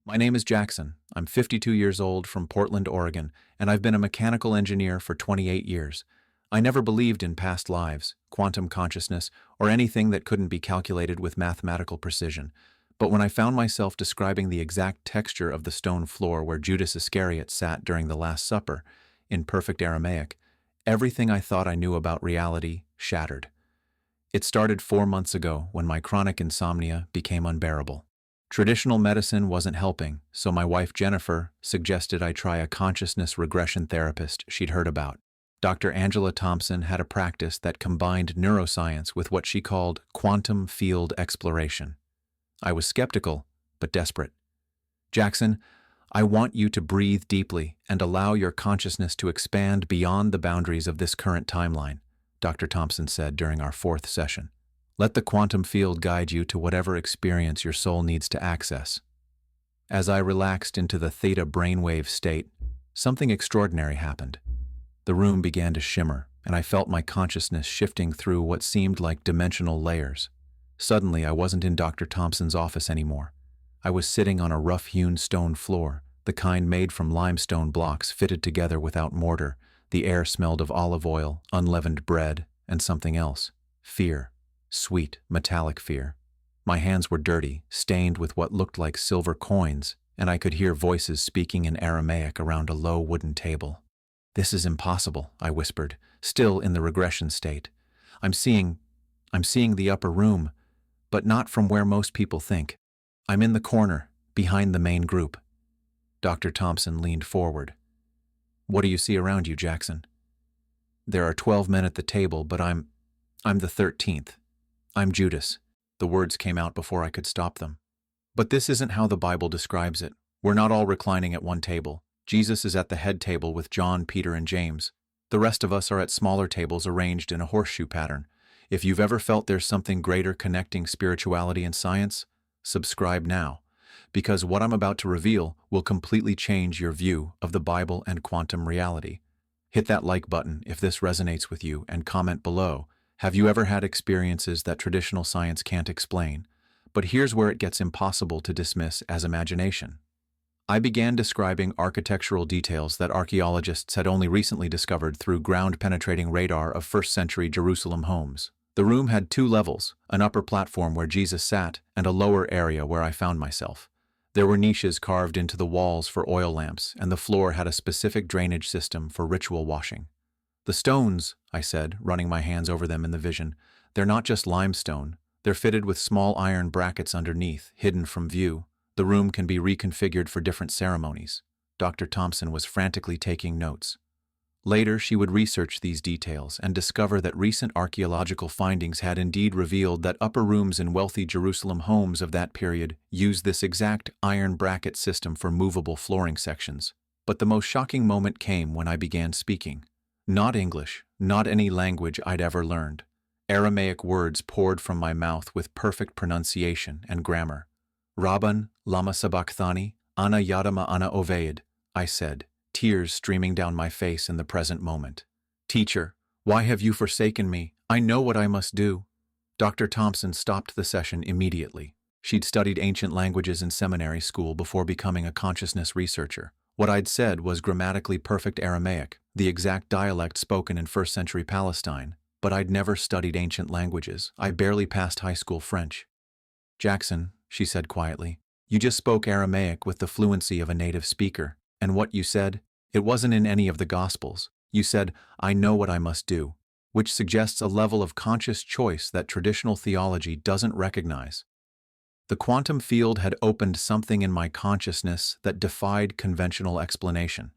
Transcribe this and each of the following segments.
My name is Jackson. I'm 52 years old from Portland, Oregon, and I've been a mechanical engineer for 28 years. I never believed in past lives, quantum consciousness, or anything that couldn't be calculated with mathematical precision. But when I found myself describing the exact texture of the stone floor where Judas Iscariot sat during the Last Supper, in perfect Aramaic, everything I thought I knew about reality shattered. It started 4 months ago when my chronic insomnia became unbearable. Traditional medicine wasn't helping, so my wife Jennifer suggested I try a consciousness regression therapist she'd heard about. Dr. Angela Thompson had a practice that combined neuroscience with what she called quantum field exploration. I was skeptical, but desperate. Jackson, I want you to breathe deeply and allow your consciousness to expand beyond the boundaries of this current timeline, Dr. Thompson said during our fourth session. Let the quantum field guide you to whatever experience your soul needs to access. As I relaxed into the theta brainwave state, something extraordinary happened. The room began to shimmer, and I felt my consciousness shifting through what seemed like dimensional layers. Suddenly, I wasn't in Dr. Thompson's office anymore. I was sitting on a rough-hewn stone floor, the kind made from limestone blocks fitted together without mortar. The air smelled of olive oil, unleavened bread, and something else: fear. Sweet, metallic fear. My hands were dirty, stained with what looked like silver coins, and I could hear voices speaking in Aramaic around a low wooden table. "This is impossible," I whispered, still in the regression state. I'm seeing the upper room, but not from where most people think. I'm in the corner, behind the main group." Dr. Thompson leaned forward. "What do you see around you, Jackson?" "There are 12 men at the table, but I'm the 13th. I'm Judas." The words came out before I could stop them. "But this isn't how the Bible describes it. We're not all reclining at one table. Jesus is at the head table with John, Peter, and James. The rest of us are at smaller tables arranged in a horseshoe pattern. If you've ever felt there's something greater connecting spirituality and science, subscribe now, because what I'm about to reveal will completely change your view of the Bible and quantum reality. Hit that like button if this resonates with you and comment below. Have you ever had experiences that traditional science can't explain? But here's where it gets impossible to dismiss as imagination. I began describing architectural details that archaeologists had only recently discovered through ground-penetrating radar of first-century Jerusalem homes. The room had 2 levels, an upper platform where Jesus sat and a lower area where I found myself. There were niches carved into the walls for oil lamps, and the floor had a specific drainage system for ritual washing. "The stones," I said, running my hands over them in the vision, "they're not just limestone. They're fitted with small iron brackets underneath, hidden from view. The room can be reconfigured for different ceremonies." Dr. Thompson was frantically taking notes. Later, she would research these details and discover that recent archaeological findings had indeed revealed that upper rooms in wealthy Jerusalem homes of that period used this exact iron bracket system for movable flooring sections. But the most shocking moment came when I began speaking. Not English, not any language I'd ever learned. Aramaic words poured from my mouth with perfect pronunciation and grammar. "Rabban, lama sabachthani, ana yadama ana oveid," I said, tears streaming down my face in the present moment. "Teacher, why have you forsaken me? I know what I must do." Dr. Thompson stopped the session immediately. She'd studied ancient languages in seminary school before becoming a consciousness researcher. What I'd said was grammatically perfect Aramaic, the exact dialect spoken in first-century Palestine, but I'd never studied ancient languages. I barely passed high school French. "Jackson," she said quietly, "you just spoke Aramaic with the fluency of a native speaker, and what you said, it wasn't in any of the Gospels. You said, 'I know what I must do,' which suggests a level of conscious choice that traditional theology doesn't recognize. The quantum field had opened something in my consciousness that defied conventional explanation.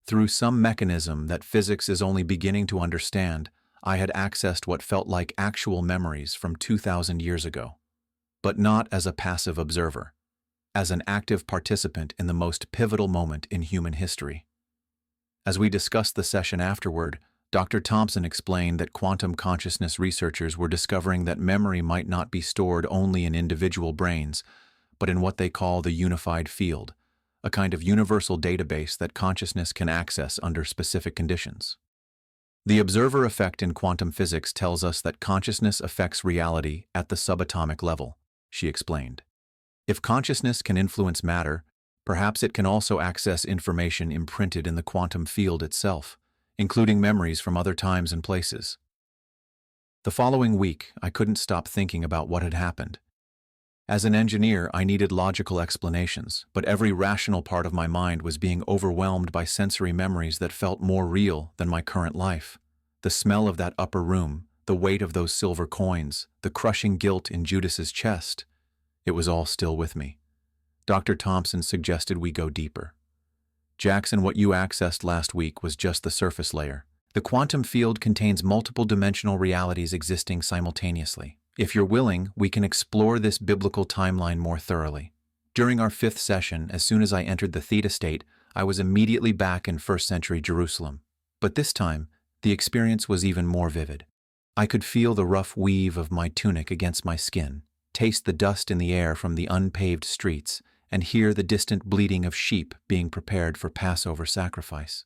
Through some mechanism that physics is only beginning to understand, I had accessed what felt like actual memories from 2,000 years ago. But not as a passive observer, as an active participant in the most pivotal moment in human history. As we discussed the session afterward, Dr. Thompson explained that quantum consciousness researchers were discovering that memory might not be stored only in individual brains, but in what they call the unified field, a kind of universal database that consciousness can access under specific conditions. The observer effect in quantum physics tells us that consciousness affects reality at the subatomic level, she explained. If consciousness can influence matter, Perhaps it can also access information imprinted in the quantum field itself, including memories from other times and places. The following week, I couldn't stop thinking about what had happened. As an engineer, I needed logical explanations, but every rational part of my mind was being overwhelmed by sensory memories that felt more real than my current life. The smell of that upper room, the weight of those silver coins, the crushing guilt in Judas's chest. It was all still with me. Dr. Thompson suggested we go deeper. Jackson, what you accessed last week was just the surface layer. The quantum field contains multiple dimensional realities existing simultaneously. If you're willing, we can explore this biblical timeline more thoroughly. During our 5th session, as soon as I entered the theta state, I was immediately back in 1st century Jerusalem. But this time, the experience was even more vivid. I could feel the rough weave of my tunic against my skin, taste the dust in the air from the unpaved streets, and hear the distant bleating of sheep being prepared for Passover sacrifice.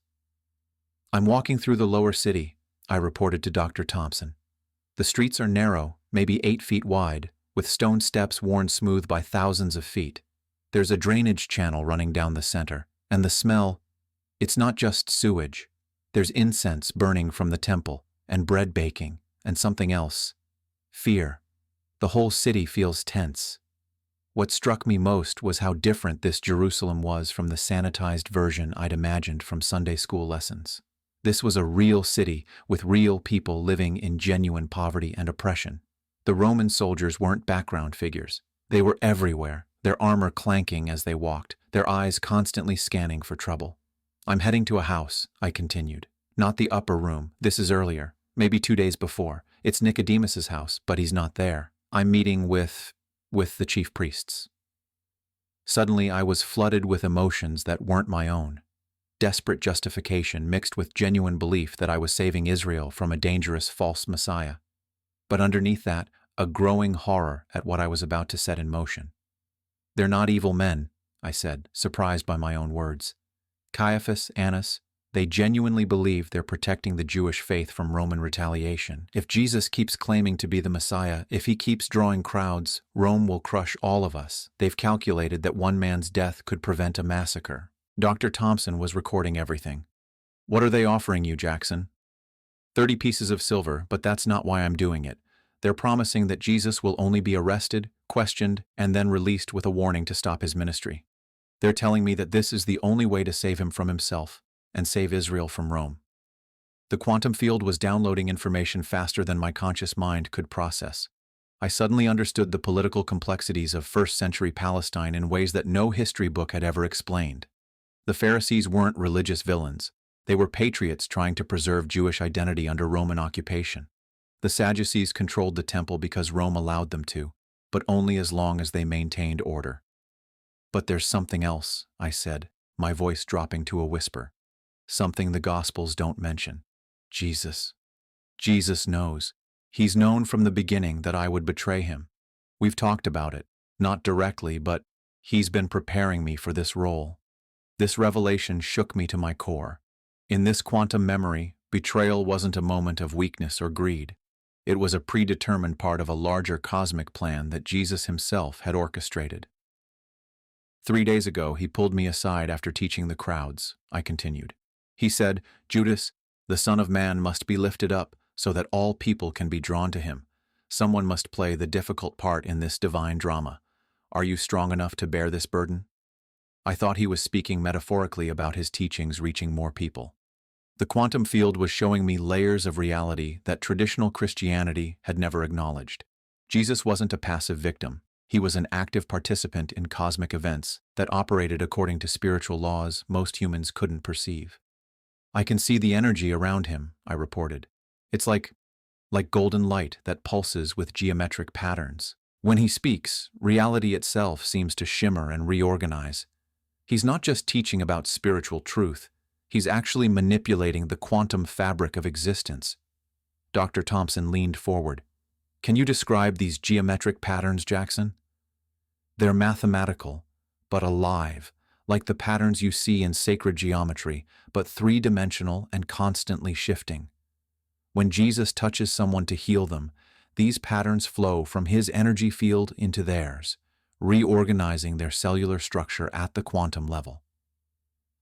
"I'm walking through the lower city," I reported to Dr. Thompson. "The streets are narrow, maybe 8 feet wide, with stone steps worn smooth by thousands of feet. There's a drainage channel running down the center, and the smell, it's not just sewage. There's incense burning from the temple, and bread baking, and something else. Fear. The whole city feels tense." What struck me most was how different this Jerusalem was from the sanitized version I'd imagined from Sunday school lessons. This was a real city with real people living in genuine poverty and oppression. The Roman soldiers weren't background figures. They were everywhere, their armor clanking as they walked, their eyes constantly scanning for trouble. "I'm heading to a house," I continued. "Not the upper room, this is earlier, maybe 2 days before. It's Nicodemus's house, but he's not there. I'm meeting with the chief priests." Suddenly I was flooded with emotions that weren't my own. Desperate justification mixed with genuine belief that I was saving Israel from a dangerous false Messiah. But underneath that, a growing horror at what I was about to set in motion. "They're not evil men," I said, surprised by my own words. "Caiaphas, Annas, they genuinely believe they're protecting the Jewish faith from Roman retaliation. If Jesus keeps claiming to be the Messiah, if he keeps drawing crowds, Rome will crush all of us. They've calculated that one man's death could prevent a massacre." Dr. Thompson was recording everything. "What are they offering you, Jackson?" 30 pieces of silver, but that's not why I'm doing it. They're promising that Jesus will only be arrested, questioned, and then released with a warning to stop his ministry. They're telling me that this is the only way to save him from himself and save Israel from Rome. The quantum field was downloading information faster than my conscious mind could process. I suddenly understood the political complexities of 1st century Palestine in ways that no history book had ever explained. The Pharisees weren't religious villains. They were patriots trying to preserve Jewish identity under Roman occupation. The Sadducees controlled the temple because Rome allowed them to, but only as long as they maintained order. "But there's something else," I said, my voice dropping to a whisper. "Something the Gospels don't mention. Jesus. Jesus knows. He's known from the beginning that I would betray him. We've talked about it, not directly, but he's been preparing me for this role." This revelation shook me to my core. In this quantum memory, betrayal wasn't a moment of weakness or greed. It was a predetermined part of a larger cosmic plan that Jesus himself had orchestrated. 3 days ago, he pulled me aside after teaching the crowds, I continued. He said, "Judas, the Son of Man must be lifted up so that all people can be drawn to him. Someone must play the difficult part in this divine drama. Are you strong enough to bear this burden?" I thought he was speaking metaphorically about his teachings reaching more people. The quantum field was showing me layers of reality that traditional Christianity had never acknowledged. Jesus wasn't a passive victim. He was an active participant in cosmic events that operated according to spiritual laws most humans couldn't perceive. "I can see the energy around him," I reported. "It's like golden light that pulses with geometric patterns. When he speaks, reality itself seems to shimmer and reorganize. He's not just teaching about spiritual truth, he's actually manipulating the quantum fabric of existence." Dr. Thompson leaned forward. "Can you describe these geometric patterns, Jackson?" "They're mathematical, but alive, like the patterns you see in sacred geometry, but 3-dimensional and constantly shifting. When Jesus touches someone to heal them, these patterns flow from his energy field into theirs, reorganizing their cellular structure at the quantum level.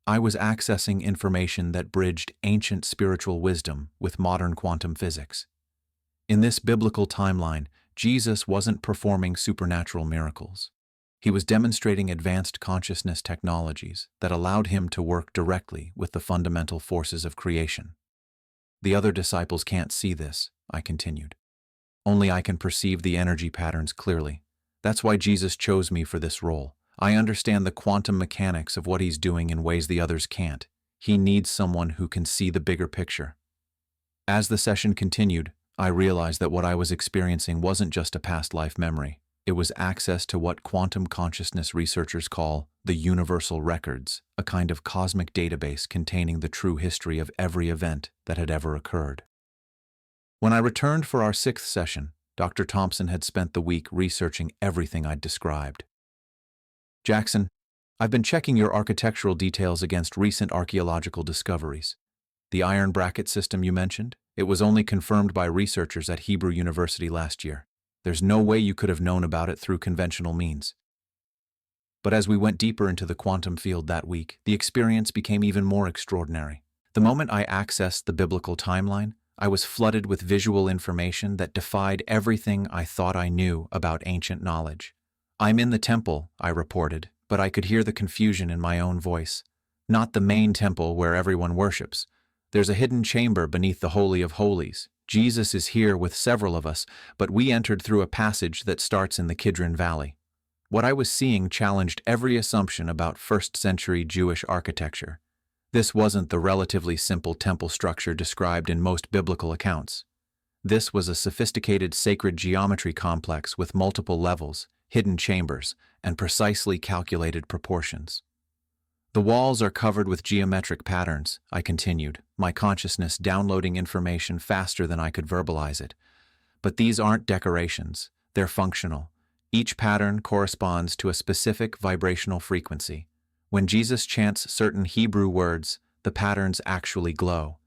I was accessing information that bridged ancient spiritual wisdom with modern quantum physics. In this biblical timeline, Jesus wasn't performing supernatural miracles. He was demonstrating advanced consciousness technologies that allowed him to work directly with the fundamental forces of creation. The other disciples can't see this, I continued. Only I can perceive the energy patterns clearly. That's why Jesus chose me for this role. I understand the quantum mechanics of what he's doing in ways the others can't. He needs someone who can see the bigger picture. As the session continued, I realized that what I was experiencing wasn't just a past life memory. It was access to what quantum consciousness researchers call the universal records, a kind of cosmic database containing the true history of every event that had ever occurred. When I returned for our 6th session, Dr. Thompson had spent the week researching everything I'd described. Jackson, I've been checking your architectural details against recent archaeological discoveries. The iron bracket system you mentioned, it was only confirmed by researchers at Hebrew University last year. There's no way you could have known about it through conventional means. But as we went deeper into the quantum field that week, the experience became even more extraordinary. The moment I accessed the biblical timeline, I was flooded with visual information that defied everything I thought I knew about ancient knowledge. I'm in the temple, I reported, but I could hear the confusion in my own voice. Not the main temple where everyone worships. There's a hidden chamber beneath the Holy of Holies. Jesus is here with several of us, but we entered through a passage that starts in the Kidron Valley. What I was seeing challenged every assumption about first-century Jewish architecture. This wasn't the relatively simple temple structure described in most biblical accounts. This was a sophisticated sacred geometry complex with multiple levels, hidden chambers, and precisely calculated proportions. The walls are covered with geometric patterns, I continued, my consciousness downloading information faster than I could verbalize it. But these aren't decorations, they're functional. Each pattern corresponds to a specific vibrational frequency. When Jesus chants certain Hebrew words, the patterns actually glow.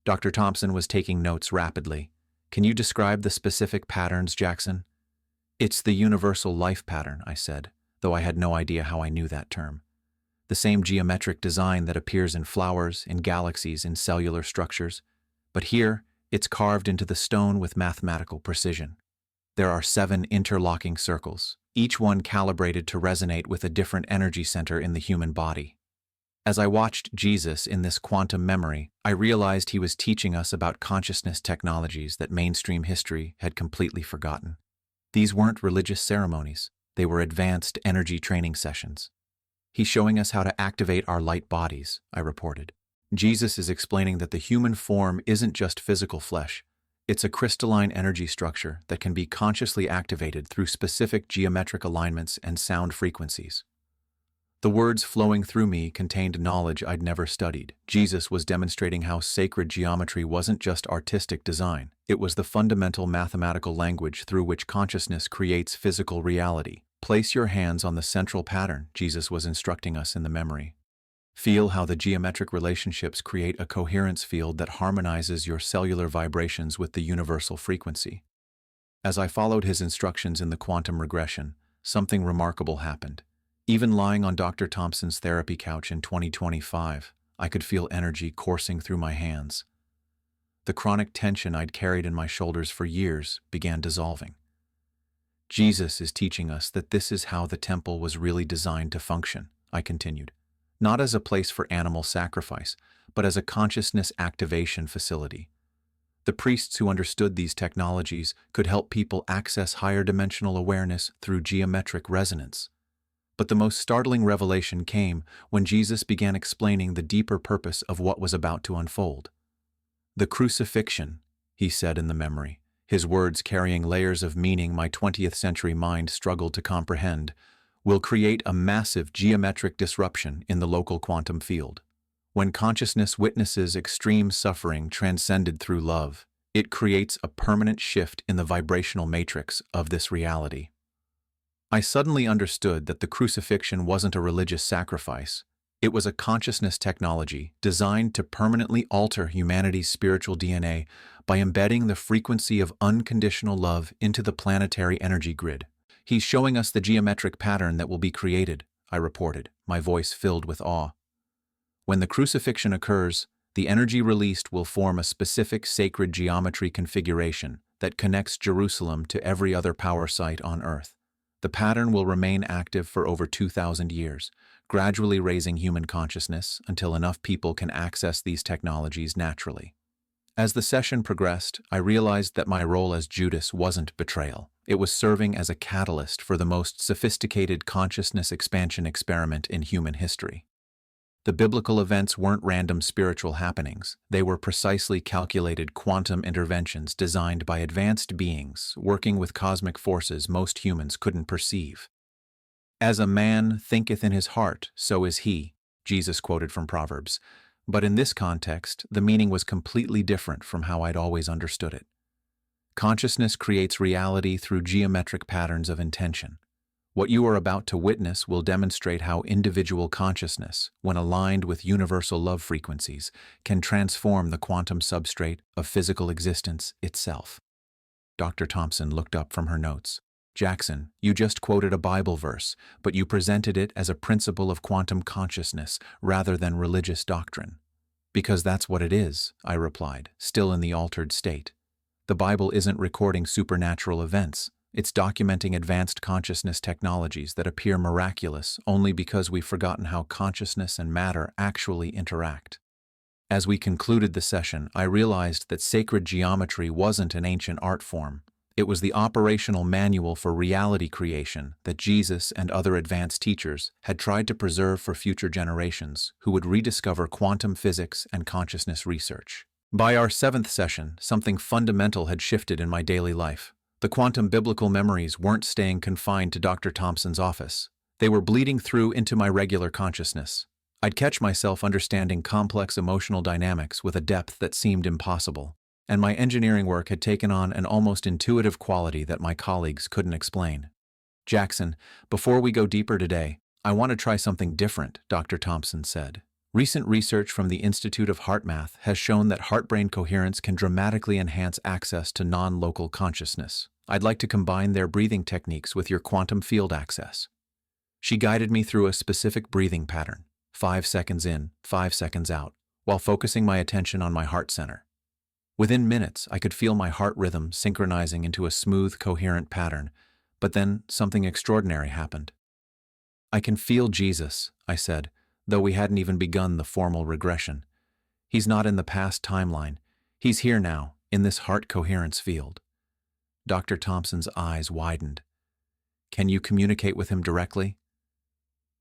Dr. Thompson was taking notes rapidly. Can you describe the specific patterns, Jackson? It's the universal life pattern, I said, though I had no idea how I knew that term. The same geometric design that appears in flowers, in galaxies, in cellular structures. But here, it's carved into the stone with mathematical precision. There are 7 interlocking circles, each one calibrated to resonate with a different energy center in the human body. As I watched Jesus in this quantum memory, I realized he was teaching us about consciousness technologies that mainstream history had completely forgotten. These weren't religious ceremonies, they were advanced energy training sessions. He's showing us how to activate our light bodies, I reported. Jesus is explaining that the human form isn't just physical flesh. It's a crystalline energy structure that can be consciously activated through specific geometric alignments and sound frequencies. The words flowing through me contained knowledge I'd never studied. Jesus was demonstrating how sacred geometry wasn't just artistic design. It was the fundamental mathematical language through which consciousness creates physical reality. Place your hands on the central pattern, Jesus was instructing us in the memory. Feel how the geometric relationships create a coherence field that harmonizes your cellular vibrations with the universal frequency. As I followed his instructions in the quantum regression, something remarkable happened. Even lying on Dr. Thompson's therapy couch in 2025, I could feel energy coursing through my hands. The chronic tension I'd carried in my shoulders for years began dissolving. Jesus is teaching us that this is how the temple was really designed to function, I continued. Not as a place for animal sacrifice, but as a consciousness activation facility. The priests who understood these technologies could help people access higher dimensional awareness through geometric resonance. But the most startling revelation came when Jesus began explaining the deeper purpose of what was about to unfold. The crucifixion, he said in the memory, his words carrying layers of meaning my 20th century mind struggled to comprehend, will create a massive geometric disruption in the local quantum field. When consciousness witnesses extreme suffering transcended through love, it creates a permanent shift in the vibrational matrix of this reality. I suddenly understood that the crucifixion wasn't a religious sacrifice. It was a consciousness technology designed to permanently alter humanity's spiritual DNA by embedding the frequency of unconditional love into the planetary energy grid. He's showing us the geometric pattern that will be created, I reported, my voice filled with awe. When the crucifixion occurs, the energy released will form a specific sacred geometry configuration that connects Jerusalem to every other power site on Earth. The pattern will remain active for over 2,000 years, gradually raising human consciousness until enough people can access these technologies naturally. As the session progressed, I realized that my role as Judas wasn't betrayal. It was serving as a catalyst for the most sophisticated consciousness expansion experiment in human history. The biblical events weren't random spiritual happenings. They were precisely calculated quantum interventions designed by advanced beings working with cosmic forces most humans couldn't perceive. "As a man thinketh in his heart, so is he," Jesus quoted from Proverbs. But in this context, the meaning was completely different from how I'd always understood it. Consciousness creates reality through geometric patterns of intention. What you are about to witness will demonstrate how individual consciousness, when aligned with universal love frequencies, can transform the quantum substrate of physical existence itself. Dr. Thompson looked up from her notes. "Jackson, you just quoted a Bible verse, but you presented it as a principle of quantum consciousness rather than religious doctrine." "Because that's what it is," I replied, still in the altered state. "The Bible isn't recording supernatural events. It's documenting advanced consciousness technologies that appear miraculous only because we've forgotten how consciousness and matter actually interact." As we concluded the session, I realized that sacred geometry wasn't an ancient art form. It was the operational manual for reality creation that Jesus and other advanced teachers had tried to preserve for future generations who would rediscover quantum physics and consciousness research. By our 7th session, something fundamental had shifted in my daily life. The quantum biblical memories weren't staying confined to Dr. Thompson's office. They were bleeding through into my regular consciousness. I'd catch myself understanding complex emotional dynamics with a depth that seemed impossible, and my engineering work had taken on an almost intuitive quality that my colleagues couldn't explain. "Jackson, before we go deeper today, I want to try something different," Dr. Thompson said. "Recent research from the Institute of Heart Math has shown that heart-brain coherence can dramatically enhance access to non-local consciousness. I'd like to combine their breathing techniques with your quantum field access." She guided me through a specific breathing pattern, 5 seconds in, 5 seconds out, while focusing my attention on my heart center. Within minutes, I could feel my heart rhythm synchronizing into a smooth, coherent pattern, but then something extraordinary happened. "I can feel Jesus," I said, though we hadn't even begun the formal regression. "He's not in the past timeline. He's here now, in this heart coherence field." Dr. Thompson's eyes widened. "Can you communicate with him directly?"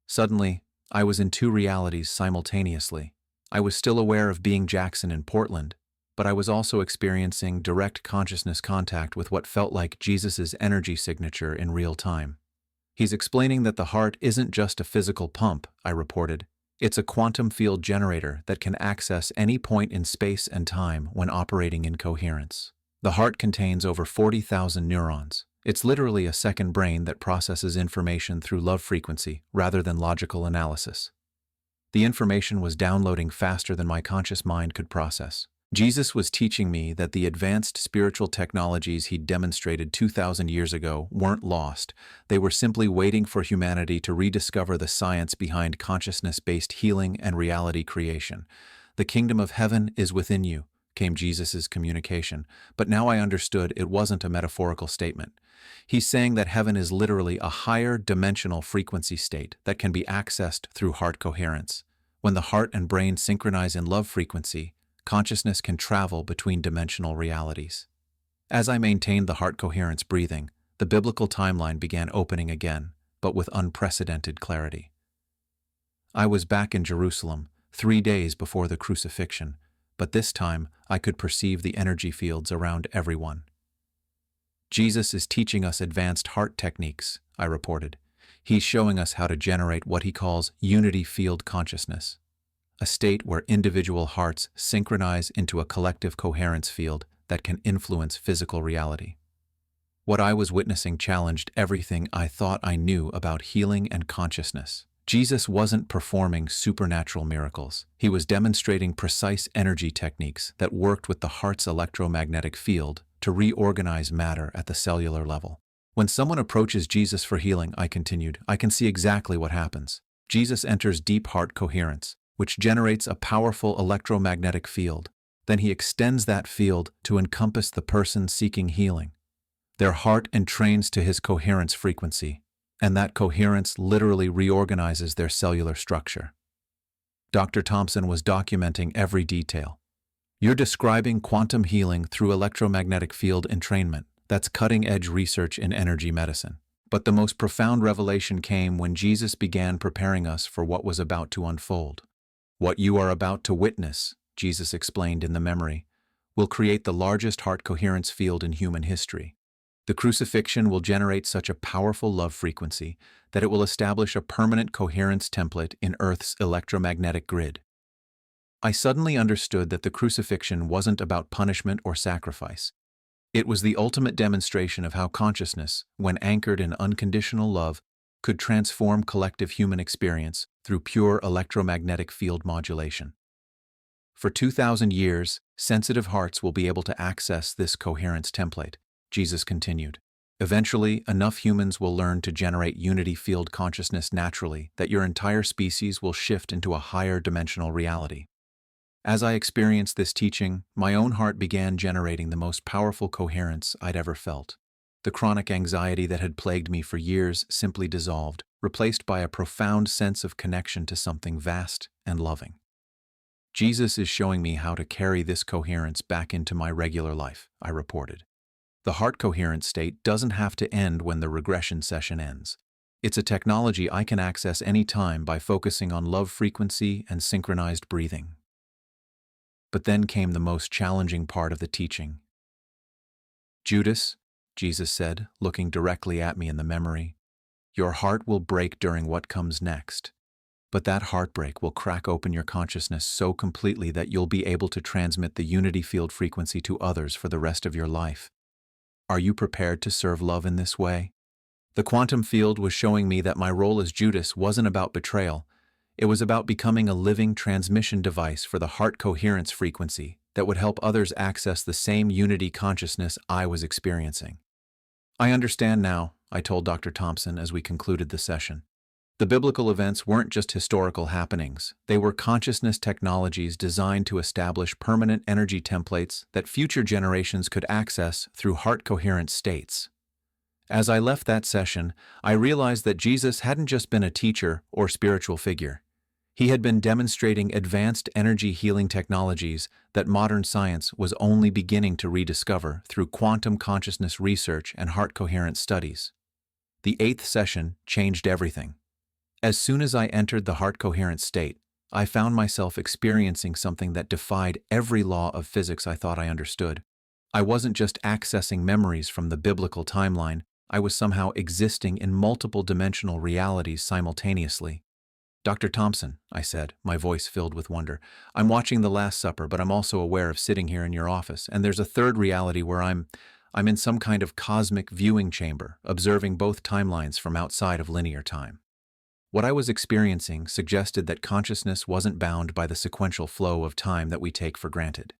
Suddenly, I was in two realities simultaneously. I was still aware of being Jackson in Portland, but I was also experiencing direct consciousness contact with what felt like Jesus's energy signature in real time. "He's explaining that the heart isn't just a physical pump," I reported. "It's a quantum field generator that can access any point in space and time when operating in coherence. The heart contains over 40,000 neurons. It's literally a second brain that processes information through love frequency rather than logical analysis." The information was downloading faster than my conscious mind could process. Jesus was teaching me that the advanced spiritual technologies he'd demonstrated 2,000 years ago weren't lost. They were simply waiting for humanity to rediscover the science behind consciousness-based healing and reality creation. "The kingdom of heaven is within you," came Jesus's communication, but now I understood it wasn't a metaphorical statement. He's saying that heaven is literally a higher dimensional frequency state that can be accessed through heart coherence. When the heart and brain synchronize in love frequency, consciousness can travel between dimensional realities. As I maintained the heart coherence breathing, the biblical timeline began opening again, but with unprecedented clarity. I was back in Jerusalem, 3 days before the crucifixion, but this time I could perceive the energy fields around everyone. "Jesus is teaching us advanced heart techniques," I reported. "He's showing us how to generate what he calls unity field consciousness, a state where individual hearts synchronize into a collective coherence field that can influence physical reality." What I was witnessing challenged everything I thought I knew about healing and consciousness. Jesus wasn't performing supernatural miracles. He was demonstrating precise energy techniques that worked with the heart's electromagnetic field to reorganize matter at the cellular level. When someone approaches Jesus for healing, I continued, I can see exactly what happens. Jesus enters deep heart coherence, which generates a powerful electromagnetic field. Then he extends that field to encompass the person seeking healing. Their heart entrains to his coherence frequency, and that coherence literally reorganizes their cellular structure. Dr. Thompson was documenting every detail. You're describing quantum healing through electromagnetic field entrainment. That's cutting-edge research in energy medicine. But the most profound revelation came when Jesus began preparing us for what was about to unfold. What you are about to witness, Jesus explained in the memory, will create the largest heart coherence field in human history. The crucifixion will generate such a powerful love frequency that it will establish a permanent coherence template in Earth's electromagnetic grid. I suddenly understood that the crucifixion wasn't about punishment or sacrifice. It was the ultimate demonstration of how consciousness, when anchored in unconditional love, could transform collective human experience through pure electromagnetic field modulation. For 2,000 years, sensitive hearts will be able to access this coherence template, Jesus continued. Eventually, enough humans will learn to generate unity field consciousness naturally that your entire species will shift into a higher dimensional reality. As I experienced this teaching, my own heart began generating the most powerful coherence I'd ever felt. The chronic anxiety that had plagued me for years simply dissolved, replaced by a profound sense of connection to something vast and loving. Jesus is showing me how to carry this coherence back into my regular life, I reported. The heart coherence state doesn't have to end when the regression session ends. It's a technology I can access anytime by focusing on love frequency and synchronized breathing. But then came the most challenging part of the teaching. Judas, Jesus said, looking directly at me in the memory, your heart will break during what comes next. But that heartbreak will crack open your consciousness so completely that you'll be able to transmit the unity field frequency to others for the rest of your life. Are you prepared to serve love in this way? The quantum field was showing me that my role as Judas wasn't about betrayal. It was about becoming a living transmission device for the heart coherence frequency that would help others access the same unity consciousness I was experiencing. I understand now, I told Dr. Thompson as we concluded the session. The biblical events weren't just historical happenings. They were consciousness technologies designed to establish permanent energy templates that future generations could access through heart coherent states. As I left that session, I realized that Jesus hadn't just been a teacher or spiritual figure. He had been demonstrating advanced energy healing technologies that modern science was only beginning to rediscover through quantum consciousness research and heart coherence studies. The 8th session changed everything. As soon as I entered the heart coherent state, I found myself experiencing something that defied every law of physics I thought I understood. I wasn't just accessing memories from the biblical timeline, I was somehow existing in multiple dimensional realities simultaneously. Dr. Thompson, I said, my voice filled with wonder, I'm watching The Last Supper, but I'm also aware of sitting here in your office, and there's a third reality where I'm in some kind of cosmic viewing chamber, observing both timelines from outside of linear time. What I was experiencing suggested that consciousness wasn't bound by the sequential flow of time that we take for granted.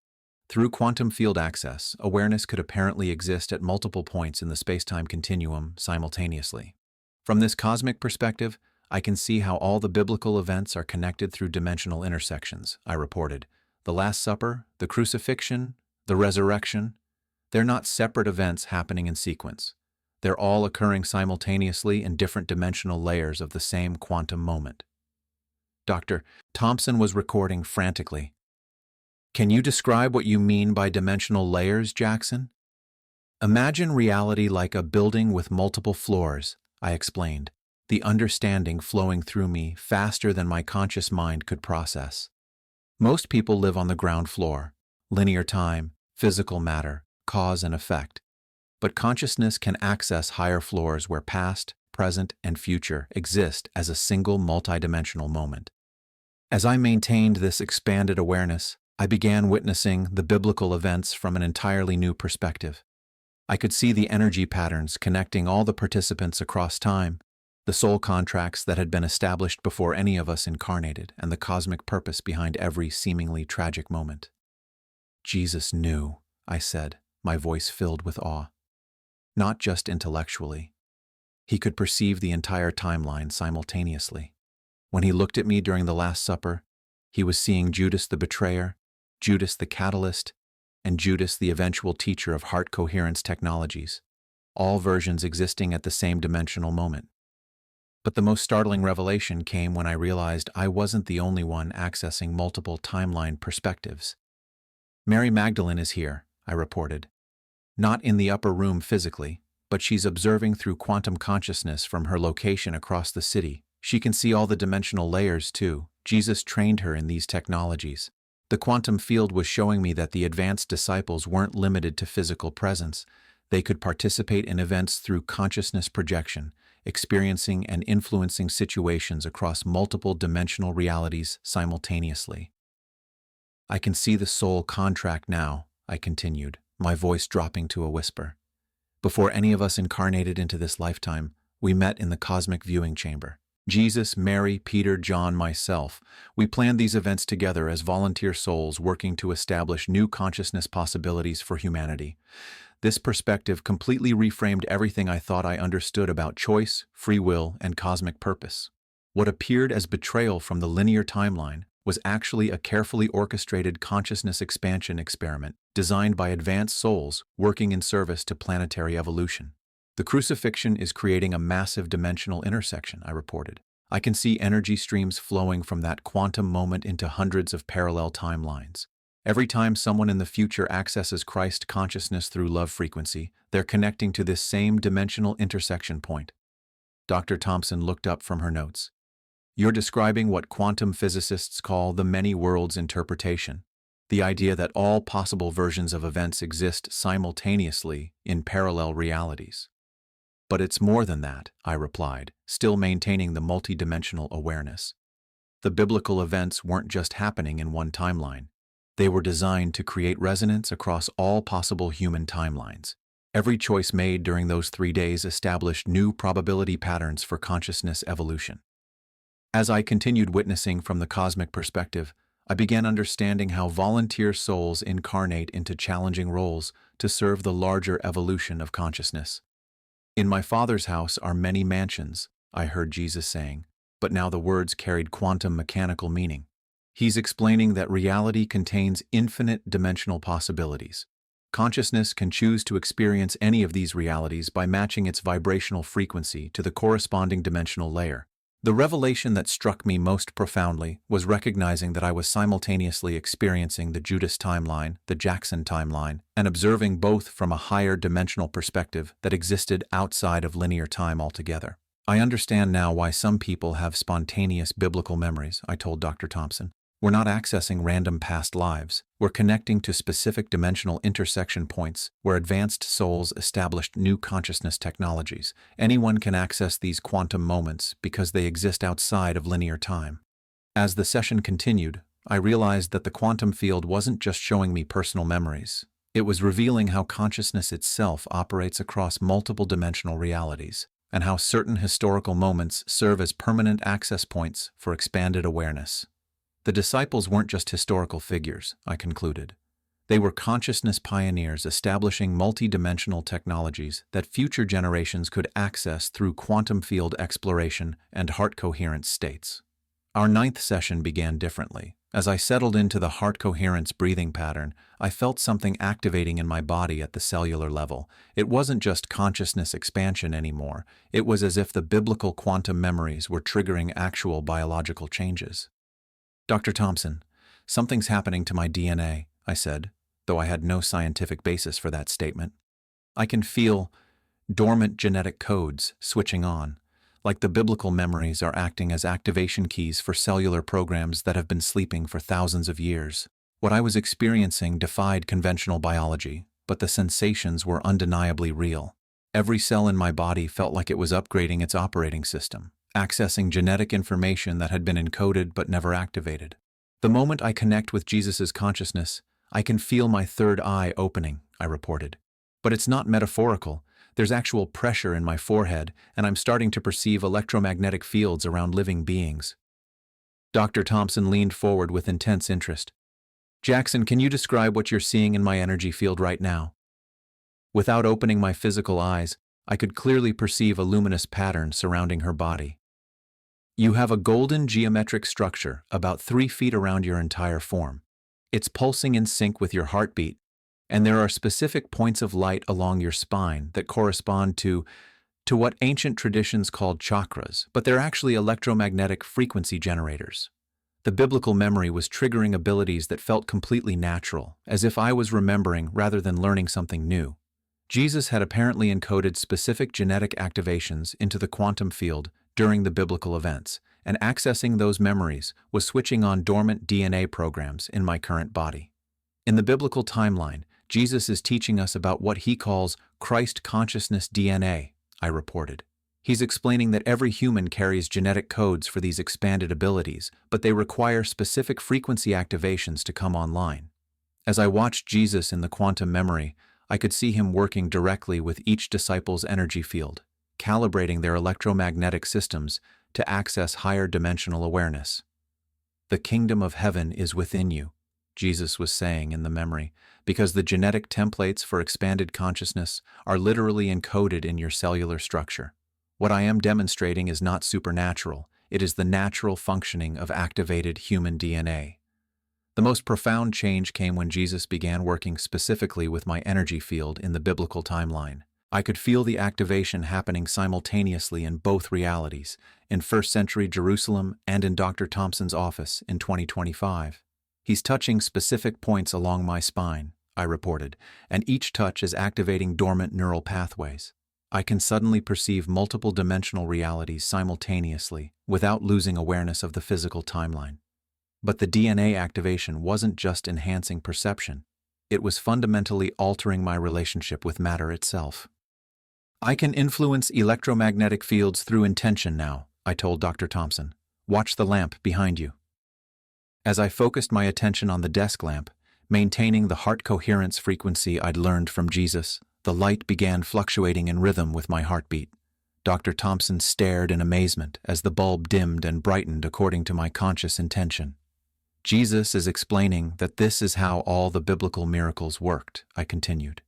Through quantum field access, awareness could apparently exist at multiple points in the space-time continuum simultaneously. From this cosmic perspective, I can see how all the biblical events are connected through dimensional intersections, I reported. The Last Supper, the crucifixion, the resurrection, they're not separate events happening in sequence. They're all occurring simultaneously in different dimensional layers of the same quantum moment. Dr. Thompson was recording frantically. Can you describe what you mean by dimensional layers, Jackson? Imagine reality like a building with multiple floors, I explained, the understanding flowing through me faster than my conscious mind could process. Most people live on the ground floor, linear time, physical matter, cause and effect. But consciousness can access higher floors where past, present, and future exist as a single multidimensional moment. As I maintained this expanded awareness, I began witnessing the biblical events from an entirely new perspective. I could see the energy patterns connecting all the participants across time, the soul contracts that had been established before any of us incarnated, and the cosmic purpose behind every seemingly tragic moment. Jesus knew, I said, my voice filled with awe. not just intellectually. He could perceive the entire timeline simultaneously. When he looked at me during the Last Supper, he was seeing Judas the betrayer, Judas the catalyst, and Judas the eventual teacher of heart coherence technologies, all versions existing at the same dimensional moment. But the most startling revelation came when I realized I wasn't the only one accessing multiple timeline perspectives. Mary Magdalene is here, I reported. Not in the upper room physically, but she's observing through quantum consciousness from her location across the city. She can see all the dimensional layers too. Jesus trained her in these technologies. The quantum field was showing me that the advanced disciples weren't limited to physical presence. They could participate in events through consciousness projection, experiencing and influencing situations across multiple dimensional realities simultaneously. I can see the soul contract now, I continued, my voice dropping to a whisper. Before any of us incarnated into this lifetime, we met in the cosmic viewing chamber. Jesus, Mary, Peter, John, myself, we planned these events together as volunteer souls working to establish new consciousness possibilities for humanity. This perspective completely reframed everything I thought I understood about choice, free will, and cosmic purpose. What appeared as betrayal from the linear timeline was actually a carefully orchestrated consciousness expansion experiment designed by advanced souls working in service to planetary evolution. The crucifixion is creating a massive dimensional intersection, I reported. I can see energy streams flowing from that quantum moment into hundreds of parallel timelines. Every time someone in the future accesses Christ consciousness through love frequency, they're connecting to this same dimensional intersection point. Dr. Thompson looked up from her notes. You're describing what quantum physicists call the many worlds interpretation, the idea that all possible versions of events exist simultaneously in parallel realities. But it's more than that, I replied, still maintaining the multidimensional awareness. The biblical events weren't just happening in one timeline. They were designed to create resonance across all possible human timelines. Every choice made during those 3 days established new probability patterns for consciousness evolution. As I continued witnessing from the cosmic perspective, I began understanding how volunteer souls incarnate into challenging roles to serve the larger evolution of consciousness. In my Father's house are many mansions, I heard Jesus saying, but now the words carried quantum mechanical meaning. He's explaining that reality contains infinite dimensional possibilities. Consciousness can choose to experience any of these realities by matching its vibrational frequency to the corresponding dimensional layer. The revelation that struck me most profoundly was recognizing that I was simultaneously experiencing the Judas timeline, the Jackson timeline, and observing both from a higher dimensional perspective that existed outside of linear time altogether. I understand now why some people have spontaneous biblical memories, I told Dr. Thompson. We're not accessing random past lives. We're connecting to specific dimensional intersection points where advanced souls established new consciousness technologies. Anyone can access these quantum moments because they exist outside of linear time. As the session continued, I realized that the quantum field wasn't just showing me personal memories. It was revealing how consciousness itself operates across multiple dimensional realities, and how certain historical moments serve as permanent access points for expanded awareness. The disciples weren't just historical figures, I concluded. They were consciousness pioneers establishing multi-dimensional technologies that future generations could access through quantum field exploration and heart coherence states. Our 9th session began differently. As I settled into the heart coherence breathing pattern, I felt something activating in my body at the cellular level. It wasn't just consciousness expansion anymore. It was as if the biblical quantum memories were triggering actual biological changes. Dr. Thompson, something's happening to my DNA, I said, though I had no scientific basis for that statement. I can feel dormant genetic codes switching on, like the biblical memories are acting as activation keys for cellular programs that have been sleeping for thousands of years. What I was experiencing defied conventional biology, but the sensations were undeniably real. Every cell in my body felt like it was upgrading its operating system, accessing genetic information that had been encoded but never activated. The moment I connect with Jesus' consciousness, I can feel my third eye opening, I reported. But it's not metaphorical. There's actual pressure in my forehead, and I'm starting to perceive electromagnetic fields around living beings. Dr. Thompson leaned forward with intense interest. Jackson, can you describe what you're seeing in my energy field right now? Without opening my physical eyes, I could clearly perceive a luminous pattern surrounding her body. You have a golden geometric structure about 3 feet around your entire form. It's pulsing in sync with your heartbeat, and there are specific points of light along your spine that correspond to what ancient traditions called chakras, but they're actually electromagnetic frequency generators. The biblical memory was triggering abilities that felt completely natural, as if I was remembering rather than learning something new. Jesus had apparently encoded specific genetic activations into the quantum field during the biblical events, and accessing those memories was switching on dormant DNA programs in my current body. In the biblical timeline, Jesus is teaching us about what he calls Christ consciousness DNA, I reported. He's explaining that every human carries genetic codes for these expanded abilities, but they require specific frequency activations to come online. As I watched Jesus in the quantum memory, I could see him working directly with each disciple's energy field, calibrating their electromagnetic systems to access higher dimensional awareness. "The kingdom of heaven is within you," Jesus was saying in the memory, because the genetic templates for expanded consciousness are literally encoded in your cellular structure. What I am demonstrating is not supernatural, it is the natural functioning of activated human DNA. The most profound change came when Jesus began working specifically with my energy field in the biblical timeline. I could feel the activation happening simultaneously in both realities, in first-century Jerusalem and in Dr. Thompson's office in 2025. "He's touching specific points along my spine," I reported, "and each touch is activating dormant neural pathways. I can suddenly perceive multiple dimensional realities simultaneously without losing awareness of the physical timeline." But the DNA activation wasn't just enhancing perception, it was fundamentally altering my relationship with matter itself. "I can influence electromagnetic fields through intention now," I told Dr. Thompson. "Watch the lamp behind you." As I focused my attention on the desk lamp, maintaining the heart coherence frequency I'd learned from Jesus, the light began fluctuating in rhythm with my heartbeat. Dr. Thompson stared in amazement as the bulb dimmed and brightened according to my conscious intention. "Jesus is explaining that this is how all the biblical miracles worked," I continued.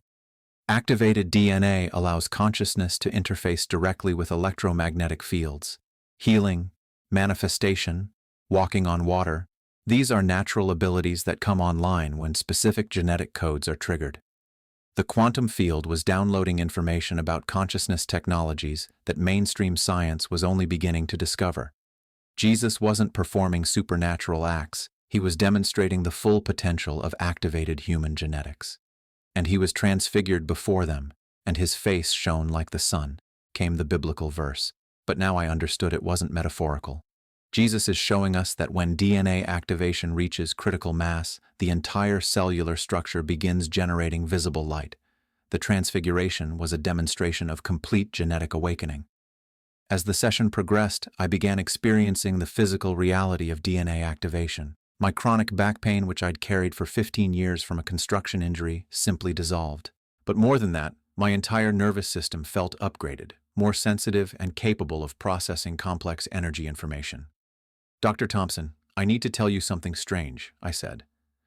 "Activated DNA allows consciousness to interface directly with electromagnetic fields. Healing, manifestation, walking on water, these are natural abilities that come online when specific genetic codes are triggered." The quantum field was downloading information about consciousness technologies that mainstream science was only beginning to discover. Jesus wasn't performing supernatural acts, he was demonstrating the full potential of activated human genetics. "And he was transfigured before them, and his face shone like the sun," came the biblical verse. But now I understood it wasn't metaphorical. Jesus is showing us that when DNA activation reaches critical mass, the entire cellular structure begins generating visible light. The transfiguration was a demonstration of complete genetic awakening. As the session progressed, I began experiencing the physical reality of DNA activation. My chronic back pain, which I'd carried for 15 years from a construction injury, simply dissolved. But more than that, my entire nervous system felt upgraded, more sensitive and capable of processing complex energy information. "Dr. Thompson, I need to tell you something strange," I said.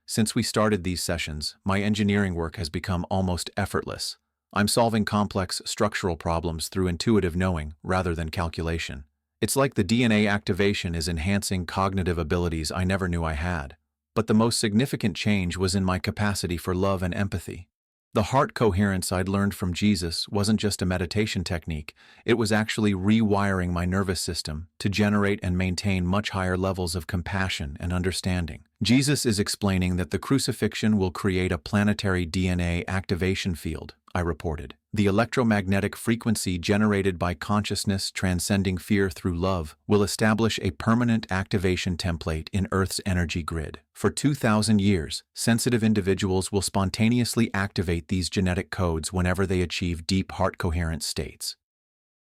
"Since we started these sessions, my engineering work has become almost effortless. I'm solving complex structural problems through intuitive knowing rather than calculation. It's like the DNA activation is enhancing cognitive abilities I never knew I had. But the most significant change was in my capacity for love and empathy. The heart coherence I'd learned from Jesus wasn't just a meditation technique, it was actually rewiring my nervous system to generate and maintain much higher levels of compassion and understanding. Jesus is explaining that the crucifixion will create a planetary DNA activation field, I reported. The electromagnetic frequency generated by consciousness transcending fear through love will establish a permanent activation template in Earth's energy grid. For 2,000 years, sensitive individuals will spontaneously activate these genetic codes whenever they achieve deep heart coherence states.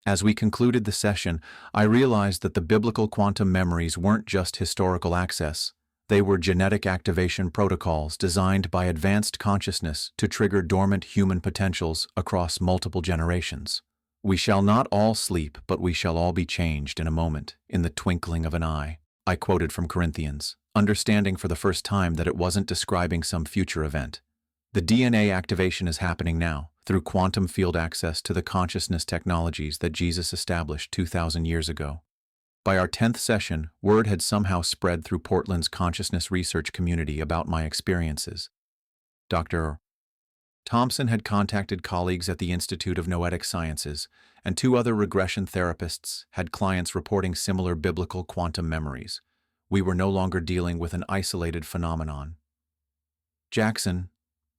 As we concluded the session, I realized that the biblical quantum memories weren't just historical access. They were genetic activation protocols designed by advanced consciousness to trigger dormant human potentials across multiple generations. "We shall not all sleep, but we shall all be changed in a moment, in the twinkling of an eye," I quoted from Corinthians, understanding for the first time that it wasn't describing some future event. The DNA activation is happening now. through quantum field access to the consciousness technologies that Jesus established 2,000 years ago. By our 10th session, word had somehow spread through Portland's consciousness research community about my experiences. Dr. Thompson had contacted colleagues at the Institute of Noetic Sciences, and 2 other regression therapists had clients reporting similar biblical quantum memories. We were no longer dealing with an isolated phenomenon. Jackson,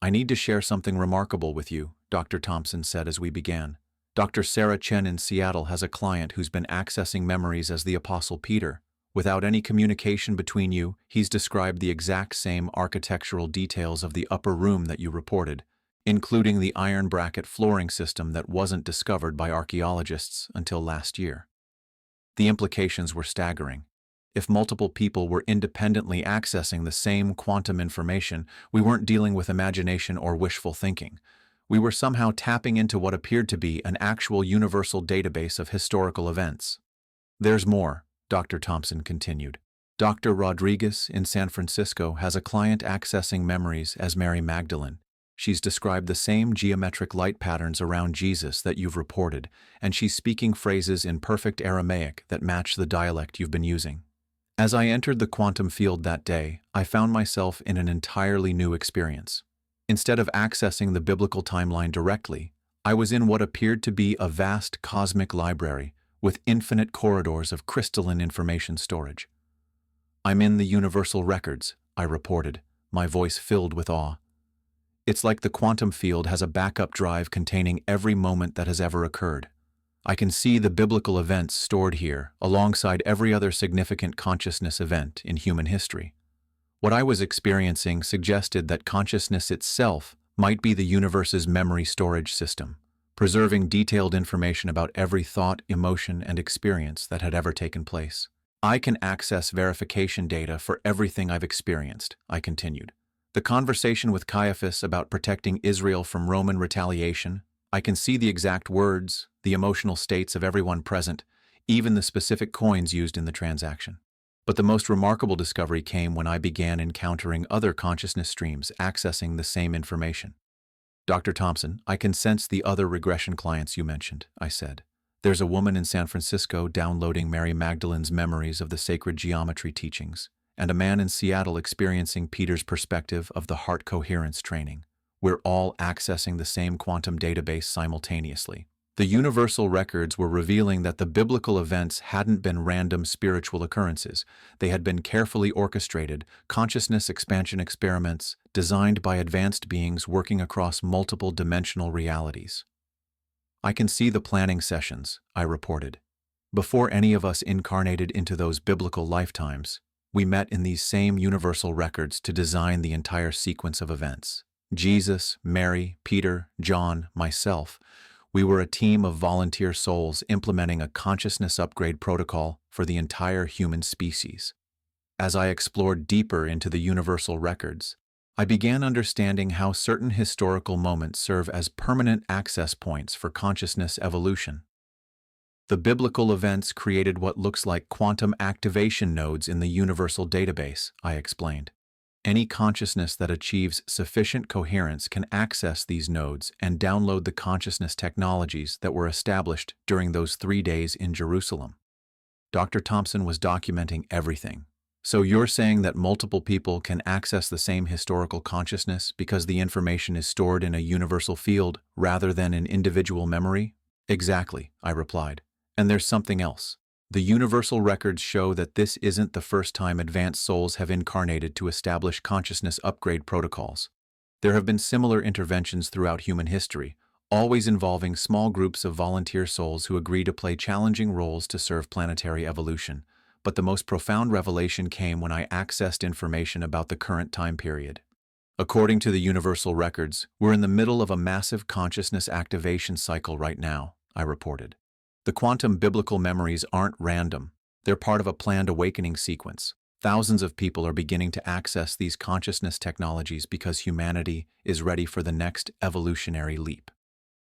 I need to share something remarkable with you, Dr. Thompson said as we began. Dr. Sarah Chen in Seattle has a client who's been accessing memories as the Apostle Peter. Without any communication between you, he's described the exact same architectural details of the upper room that you reported, including the iron bracket flooring system that wasn't discovered by archaeologists until last year. The implications were staggering. If multiple people were independently accessing the same quantum information, we weren't dealing with imagination or wishful thinking. We were somehow tapping into what appeared to be an actual universal database of historical events. There's more, Dr. Thompson continued. Dr. Rodriguez in San Francisco has a client accessing memories as Mary Magdalene. She's described the same geometric light patterns around Jesus that you've reported, and she's speaking phrases in perfect Aramaic that match the dialect you've been using. As I entered the quantum field that day, I found myself in an entirely new experience. Instead of accessing the biblical timeline directly, I was in what appeared to be a vast cosmic library with infinite corridors of crystalline information storage. I'm in the universal records, I reported, my voice filled with awe. It's like the quantum field has a backup drive containing every moment that has ever occurred. I can see the biblical events stored here alongside every other significant consciousness event in human history. What I was experiencing suggested that consciousness itself might be the universe's memory storage system, preserving detailed information about every thought, emotion, and experience that had ever taken place. I can access verification data for everything I've experienced, I continued. The conversation with Caiaphas about protecting Israel from Roman retaliation, I can see the exact words, the emotional states of everyone present, even the specific coins used in the transaction. But the most remarkable discovery came when I began encountering other consciousness streams accessing the same information. Dr. Thompson, I can sense the other regression clients you mentioned, I said. There's a woman in San Francisco downloading Mary Magdalene's memories of the sacred geometry teachings, and a man in Seattle experiencing Peter's perspective of the heart coherence training. We're all accessing the same quantum database simultaneously. The universal records were revealing that the biblical events hadn't been random spiritual occurrences. They had been carefully orchestrated, consciousness expansion experiments designed by advanced beings working across multiple dimensional realities. I can see the planning sessions, I reported. Before any of us incarnated into those biblical lifetimes, we met in these same universal records to design the entire sequence of events. Jesus, Mary, Peter, John, myself, we were a team of volunteer souls implementing a consciousness upgrade protocol for the entire human species. As I explored deeper into the universal records, I began understanding how certain historical moments serve as permanent access points for consciousness evolution. The biblical events created what looks like quantum activation nodes in the universal database, I explained. Any consciousness that achieves sufficient coherence can access these nodes and download the consciousness technologies that were established during those 3 days in Jerusalem. Dr. Thompson was documenting everything. So you're saying that multiple people can access the same historical consciousness because the information is stored in a universal field rather than in individual memory? Exactly, I replied. And there's something else. The universal records show that this isn't the first time advanced souls have incarnated to establish consciousness upgrade protocols. There have been similar interventions throughout human history, always involving small groups of volunteer souls who agree to play challenging roles to serve planetary evolution. But the most profound revelation came when I accessed information about the current time period. According to the universal records, we're in the middle of a massive consciousness activation cycle right now, I reported. The quantum biblical memories aren't random. They're part of a planned awakening sequence. Thousands of people are beginning to access these consciousness technologies because humanity is ready for the next evolutionary leap.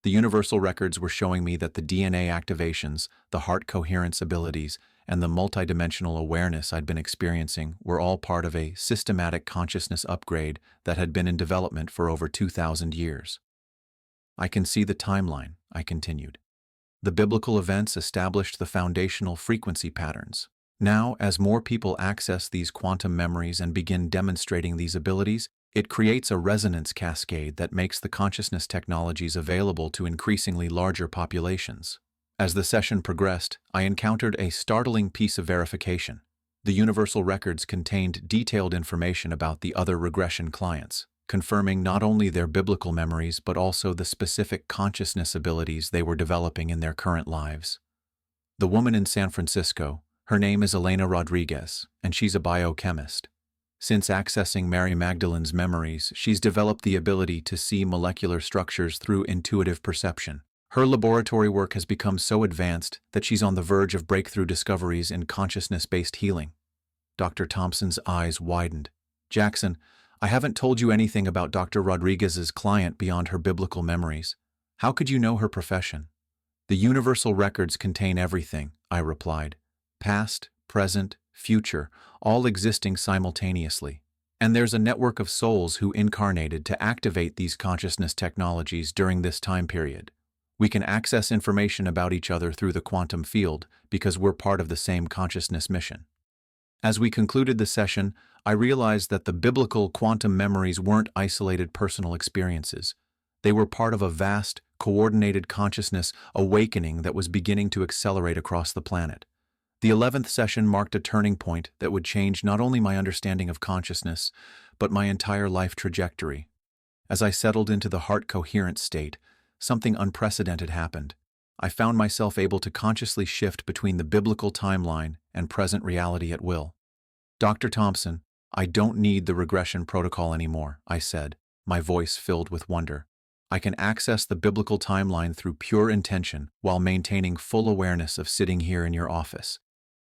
The universal records were showing me that the DNA activations, the heart coherence abilities, and the multidimensional awareness I'd been experiencing were all part of a systematic consciousness upgrade that had been in development for over 2,000 years. I can see the timeline, I continued. The biblical events established the foundational frequency patterns. Now, as more people access these quantum memories and begin demonstrating these abilities, it creates a resonance cascade that makes the consciousness technologies available to increasingly larger populations. As the session progressed, I encountered a startling piece of verification. The universal records contained detailed information about the other regression clients, confirming not only their biblical memories but also the specific consciousness abilities they were developing in their current lives. The woman in San Francisco, her name is Elena Rodriguez, and she's a biochemist. Since accessing Mary Magdalene's memories, she's developed the ability to see molecular structures through intuitive perception. Her laboratory work has become so advanced that she's on the verge of breakthrough discoveries in consciousness-based healing. Dr. Thompson's eyes widened. Jackson, I haven't told you anything about Dr. Rodriguez's client beyond her biblical memories. How could you know her profession? The universal records contain everything, I replied. Past, present, future, all existing simultaneously. And there's a network of souls who incarnated to activate these consciousness technologies during this time period. We can access information about each other through the quantum field because we're part of the same consciousness mission. As we concluded the session, I realized that the biblical quantum memories weren't isolated personal experiences. They were part of a vast, coordinated consciousness awakening that was beginning to accelerate across the planet. The 11th session marked a turning point that would change not only my understanding of consciousness, but my entire life trajectory. As I settled into the heart-coherent state, something unprecedented happened. I found myself able to consciously shift between the biblical timeline and present reality at will. Dr. Thompson, I don't need the regression protocol anymore, I said, my voice filled with wonder. I can access the biblical timeline through pure intention while maintaining full awareness of sitting here in your office.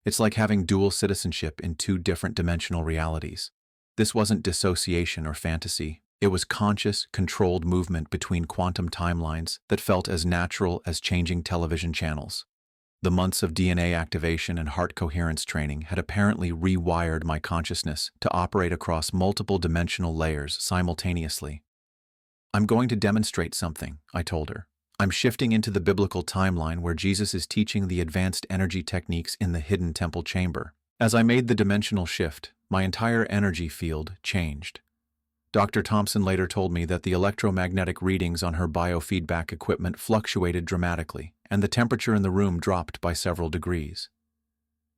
It's like having dual citizenship in two different dimensional realities. This wasn't dissociation or fantasy. It was conscious, controlled movement between quantum timelines that felt as natural as changing television channels. The months of DNA activation and heart coherence training had apparently rewired my consciousness to operate across multiple dimensional layers simultaneously. I'm going to demonstrate something, I told her. I'm shifting into the biblical timeline where Jesus is teaching the advanced energy techniques in the hidden temple chamber. As I made the dimensional shift, my entire energy field changed. Dr. Thompson later told me that the electromagnetic readings on her biofeedback equipment fluctuated dramatically, and the temperature in the room dropped by several degrees.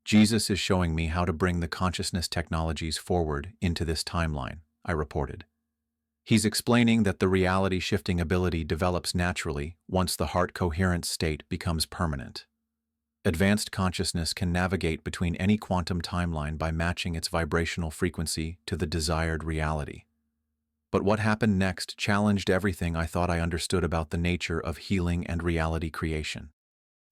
Jesus is showing me how to bring the consciousness technologies forward into this timeline, I reported. He's explaining that the reality-shifting ability develops naturally once the heart-coherent state becomes permanent. Advanced consciousness can navigate between any quantum timeline by matching its vibrational frequency to the desired reality. But what happened next challenged everything I thought I understood about the nature of healing and reality creation.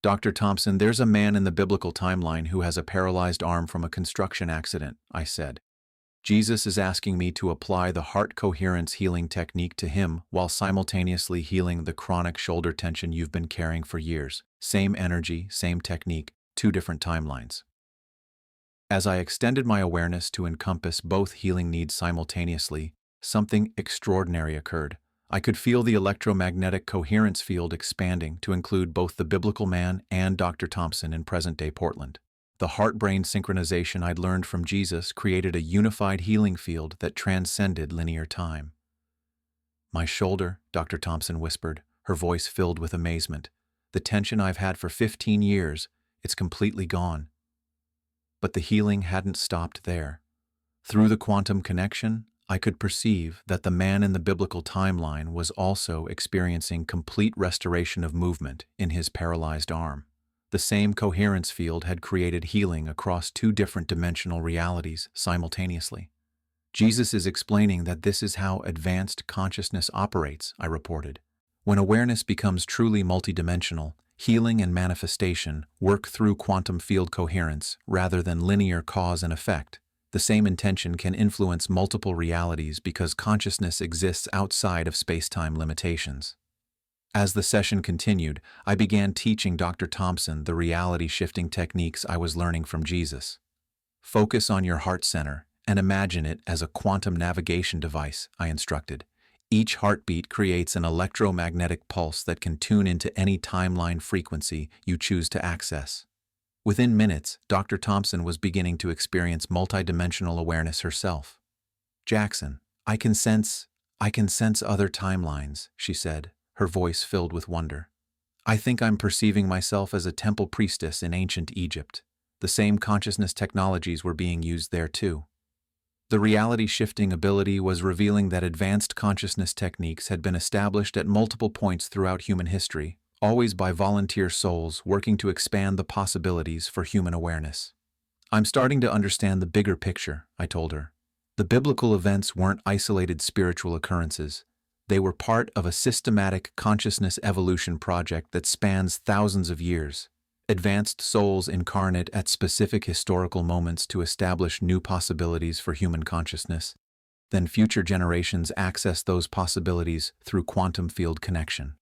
Dr. Thompson, there's a man in the biblical timeline who has a paralyzed arm from a construction accident, I said. Jesus is asking me to apply the heart coherence healing technique to him while simultaneously healing the chronic shoulder tension you've been carrying for years. Same energy, same technique, two different timelines. As I extended my awareness to encompass both healing needs simultaneously, something extraordinary occurred. I could feel the electromagnetic coherence field expanding to include both the biblical man and Dr. Thompson in present-day Portland. The heart-brain synchronization I'd learned from Jesus created a unified healing field that transcended linear time. My shoulder, Dr. Thompson whispered, her voice filled with amazement. The tension I've had for 15 years, it's completely gone. But the healing hadn't stopped there. Through the quantum connection, I could perceive that the man in the biblical timeline was also experiencing complete restoration of movement in his paralyzed arm. The same coherence field had created healing across two different dimensional realities simultaneously. Jesus is explaining that this is how advanced consciousness operates, I reported. When awareness becomes truly multidimensional, healing and manifestation work through quantum field coherence rather than linear cause and effect. The same intention can influence multiple realities because consciousness exists outside of space-time limitations. As the session continued, I began teaching Dr. Thompson the reality-shifting techniques I was learning from Jesus. Focus on your heart center and imagine it as a quantum navigation device, I instructed. Each heartbeat creates an electromagnetic pulse that can tune into any timeline frequency you choose to access. Within minutes, Dr. Thompson was beginning to experience multidimensional awareness herself. "Jackson, I can sense other timelines," she said, her voice filled with wonder. "I think I'm perceiving myself as a temple priestess in ancient Egypt. The same consciousness technologies were being used there too." The reality-shifting ability was revealing that advanced consciousness techniques had been established at multiple points throughout human history, always by volunteer souls working to expand the possibilities for human awareness. "I'm starting to understand the bigger picture," I told her. "The biblical events weren't isolated spiritual occurrences. They were part of a systematic consciousness evolution project that spans thousands of years. Advanced souls incarnate at specific historical moments to establish new possibilities for human consciousness. Then future generations access those possibilities through quantum field connection.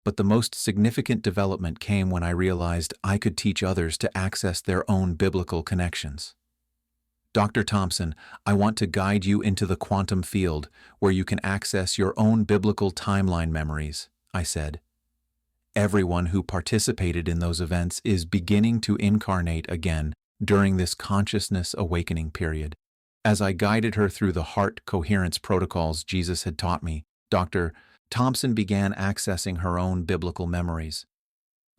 But the most significant development came when I realized I could teach others to access their own biblical connections. Dr. Thompson, I want to guide you into the quantum field where you can access your own biblical timeline memories," I said. "Everyone who participated in those events is beginning to incarnate again during this consciousness awakening period." As I guided her through the heart coherence protocols Jesus had taught me, Dr. Thompson began accessing her own biblical memories.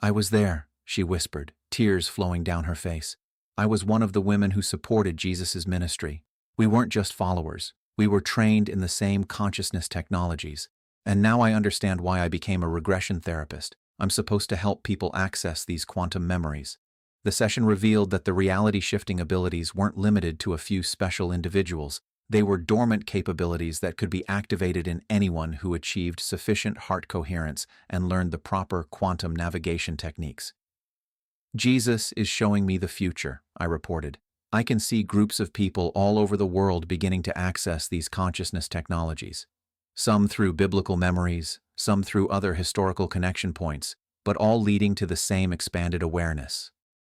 "I was there," she whispered, tears flowing down her face. "I was one of the women who supported Jesus' ministry. We weren't just followers. We were trained in the same consciousness technologies. And now I understand why I became a regression therapist. I'm supposed to help people access these quantum memories." The session revealed that the reality-shifting abilities weren't limited to a few special individuals. They were dormant capabilities that could be activated in anyone who achieved sufficient heart coherence and learned the proper quantum navigation techniques. "Jesus is showing me the future," I reported. "I can see groups of people all over the world beginning to access these consciousness technologies. Some through biblical memories, some through other historical connection points, but all leading to the same expanded awareness.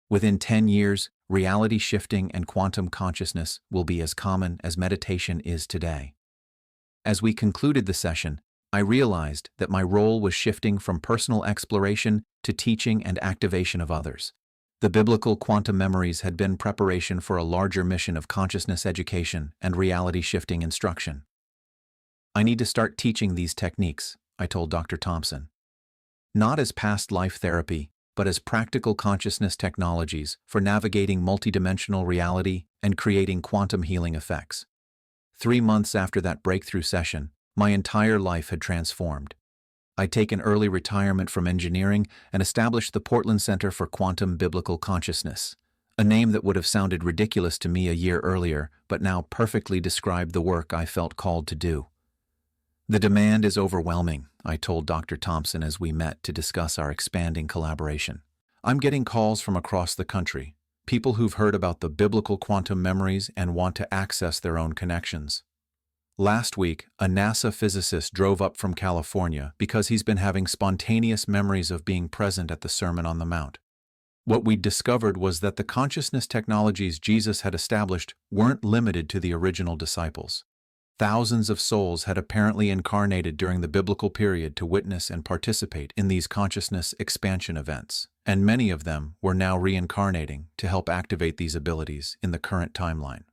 Within 10 years, reality shifting and quantum consciousness will be as common as meditation is today." As we concluded the session, I realized that my role was shifting from personal exploration to teaching and activation of others. The biblical quantum memories had been preparation for a larger mission of consciousness education and reality-shifting instruction. "I need to start teaching these techniques," I told Dr. Thompson. "Not as past life therapy, but as practical consciousness technologies for navigating multidimensional reality and creating quantum healing effects." 3 months after that breakthrough session, my entire life had transformed. I'd taken early retirement from engineering and established the Portland Center for Quantum Biblical Consciousness, a name that would have sounded ridiculous to me a year earlier, but now perfectly described the work I felt called to do. "The demand is overwhelming," I told Dr. Thompson as we met to discuss our expanding collaboration. "I'm getting calls from across the country, people who've heard about the biblical quantum memories and want to access their own connections. Last week, a NASA physicist drove up from California because he's been having spontaneous memories of being present at the Sermon on the Mount. What we'd discovered was that the consciousness technologies Jesus had established weren't limited to the original disciples. Thousands of souls had apparently incarnated during the biblical period to witness and participate in these consciousness expansion events, and many of them were now reincarnating to help activate these abilities in the current timeline.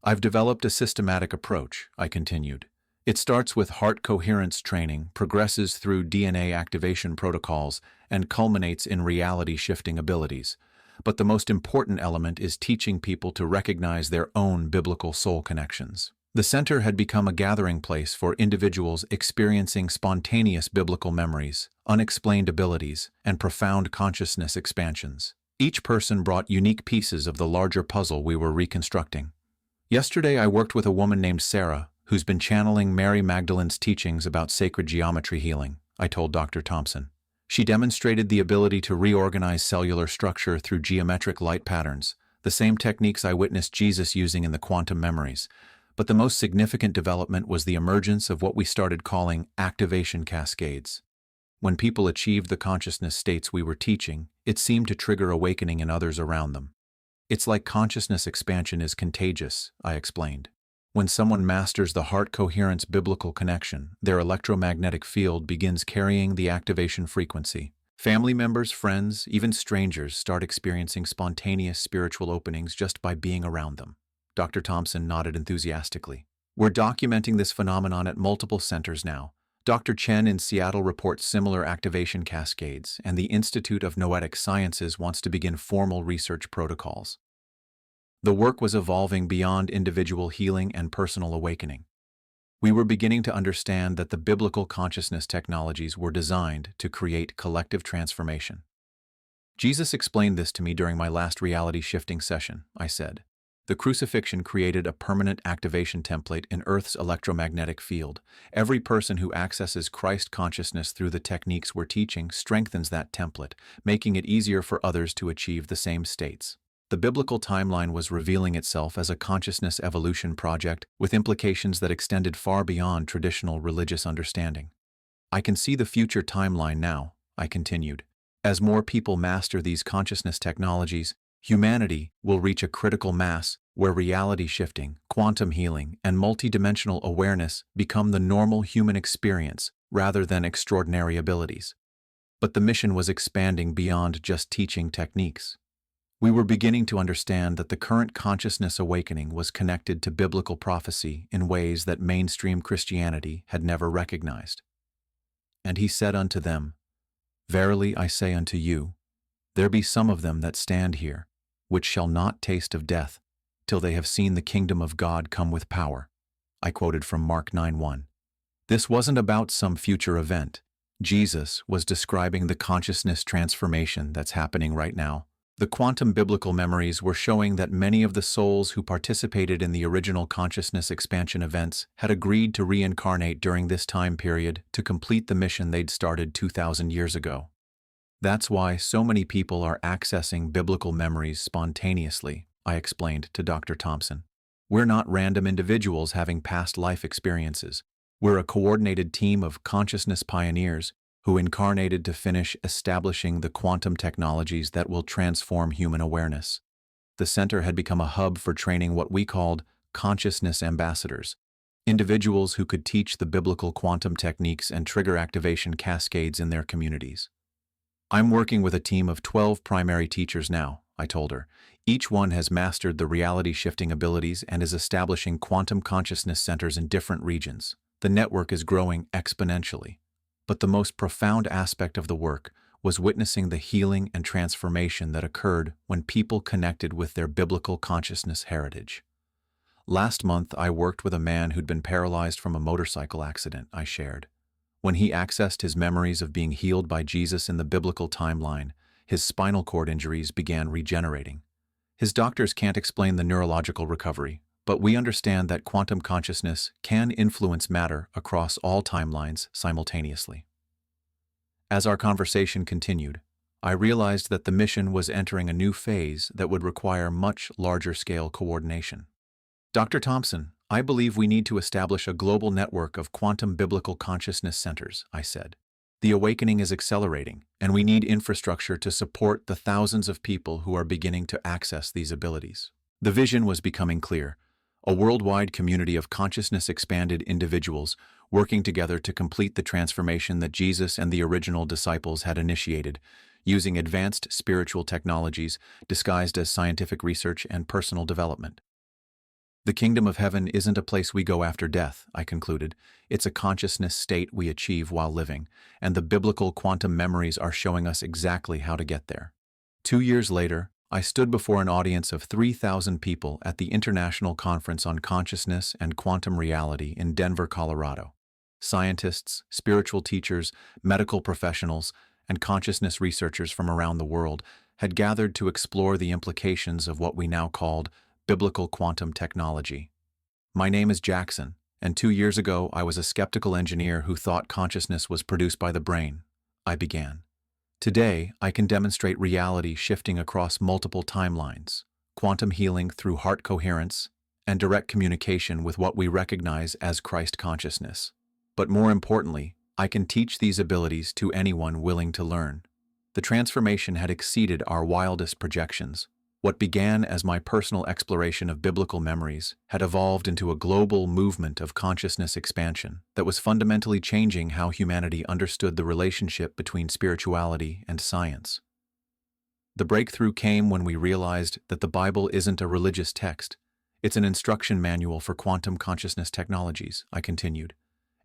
I've developed a systematic approach," I continued. "It starts with heart coherence training, progresses through DNA activation protocols, and culminates in reality-shifting abilities. But the most important element is teaching people to recognize their own biblical soul connections." The center had become a gathering place for individuals experiencing spontaneous biblical memories, unexplained abilities, and profound consciousness expansions. Each person brought unique pieces of the larger puzzle we were reconstructing. Yesterday I worked with a woman named Sarah, who's been channeling Mary Magdalene's teachings about sacred geometry healing, I told Dr. Thompson. She demonstrated the ability to reorganize cellular structure through geometric light patterns, the same techniques I witnessed Jesus using in the quantum memories. But the most significant development was the emergence of what we started calling activation cascades. When people achieved the consciousness states we were teaching, it seemed to trigger awakening in others around them. "It's like consciousness expansion is contagious," I explained. When someone masters the heart coherence biblical connection, their electromagnetic field begins carrying the activation frequency. Family members, friends, even strangers start experiencing spontaneous spiritual openings just by being around them. Dr. Thompson nodded enthusiastically. We're documenting this phenomenon at multiple centers now. Dr. Chen in Seattle reports similar activation cascades, and the Institute of Noetic Sciences wants to begin formal research protocols. The work was evolving beyond individual healing and personal awakening. We were beginning to understand that the biblical consciousness technologies were designed to create collective transformation. Jesus explained this to me during my last reality shifting session, I said. The crucifixion created a permanent activation template in Earth's electromagnetic field. Every person who accesses Christ consciousness through the techniques we're teaching strengthens that template, making it easier for others to achieve the same states. The biblical timeline was revealing itself as a consciousness evolution project with implications that extended far beyond traditional religious understanding. I can see the future timeline now, I continued. As more people master these consciousness technologies, humanity will reach a critical mass where reality shifting, quantum healing, and multidimensional awareness become the normal human experience rather than extraordinary abilities. But the mission was expanding beyond just teaching techniques. We were beginning to understand that the current consciousness awakening was connected to biblical prophecy in ways that mainstream Christianity had never recognized. And he said unto them, Verily I say unto you, there be some of them that stand here, which shall not taste of death, till they have seen the kingdom of God come with power. I quoted from Mark 9:1. This wasn't about some future event. Jesus was describing the consciousness transformation that's happening right now. The quantum biblical memories were showing that many of the souls who participated in the original consciousness expansion events had agreed to reincarnate during this time period to complete the mission they'd started 2,000 years ago. That's why so many people are accessing biblical memories spontaneously, I explained to Dr. Thompson. We're not random individuals having past life experiences. We're a coordinated team of consciousness pioneers who incarnated to finish establishing the quantum technologies that will transform human awareness. The center had become a hub for training what we called consciousness ambassadors, individuals who could teach the biblical quantum techniques and trigger activation cascades in their communities. I'm working with a team of 12 primary teachers now, I told her. Each one has mastered the reality-shifting abilities and is establishing quantum consciousness centers in different regions. The network is growing exponentially. But the most profound aspect of the work was witnessing the healing and transformation that occurred when people connected with their biblical consciousness heritage. Last month, I worked with a man who'd been paralyzed from a motorcycle accident, I shared. When he accessed his memories of being healed by Jesus in the biblical timeline, his spinal cord injuries began regenerating. His doctors can't explain the neurological recovery, but we understand that quantum consciousness can influence matter across all timelines simultaneously. As our conversation continued, I realized that the mission was entering a new phase that would require much larger-scale coordination. Dr. Thompson, I believe we need to establish a global network of quantum biblical consciousness centers, I said. The awakening is accelerating, and we need infrastructure to support the thousands of people who are beginning to access these abilities. The vision was becoming clear. A worldwide community of consciousness-expanded individuals working together to complete the transformation that Jesus and the original disciples had initiated, using advanced spiritual technologies disguised as scientific research and personal development. The kingdom of heaven isn't a place we go after death, I concluded. It's a consciousness state we achieve while living, and the biblical quantum memories are showing us exactly how to get there. 2 years later, I stood before an audience of 3,000 people at the International Conference on Consciousness and Quantum Reality in Denver, Colorado. Scientists, spiritual teachers, medical professionals, and consciousness researchers from around the world had gathered to explore the implications of what we now called biblical quantum technology. My name is Jackson, and 2 years ago I was a skeptical engineer who thought consciousness was produced by the brain. I began. Today, I can demonstrate reality shifting across multiple timelines, quantum healing through heart coherence, and direct communication with what we recognize as Christ consciousness. But more importantly, I can teach these abilities to anyone willing to learn. The transformation had exceeded our wildest projections. What began as my personal exploration of biblical memories had evolved into a global movement of consciousness expansion that was fundamentally changing how humanity understood the relationship between spirituality and science. The breakthrough came when we realized that the Bible isn't a religious text. It's an instruction manual for quantum consciousness technologies, I continued.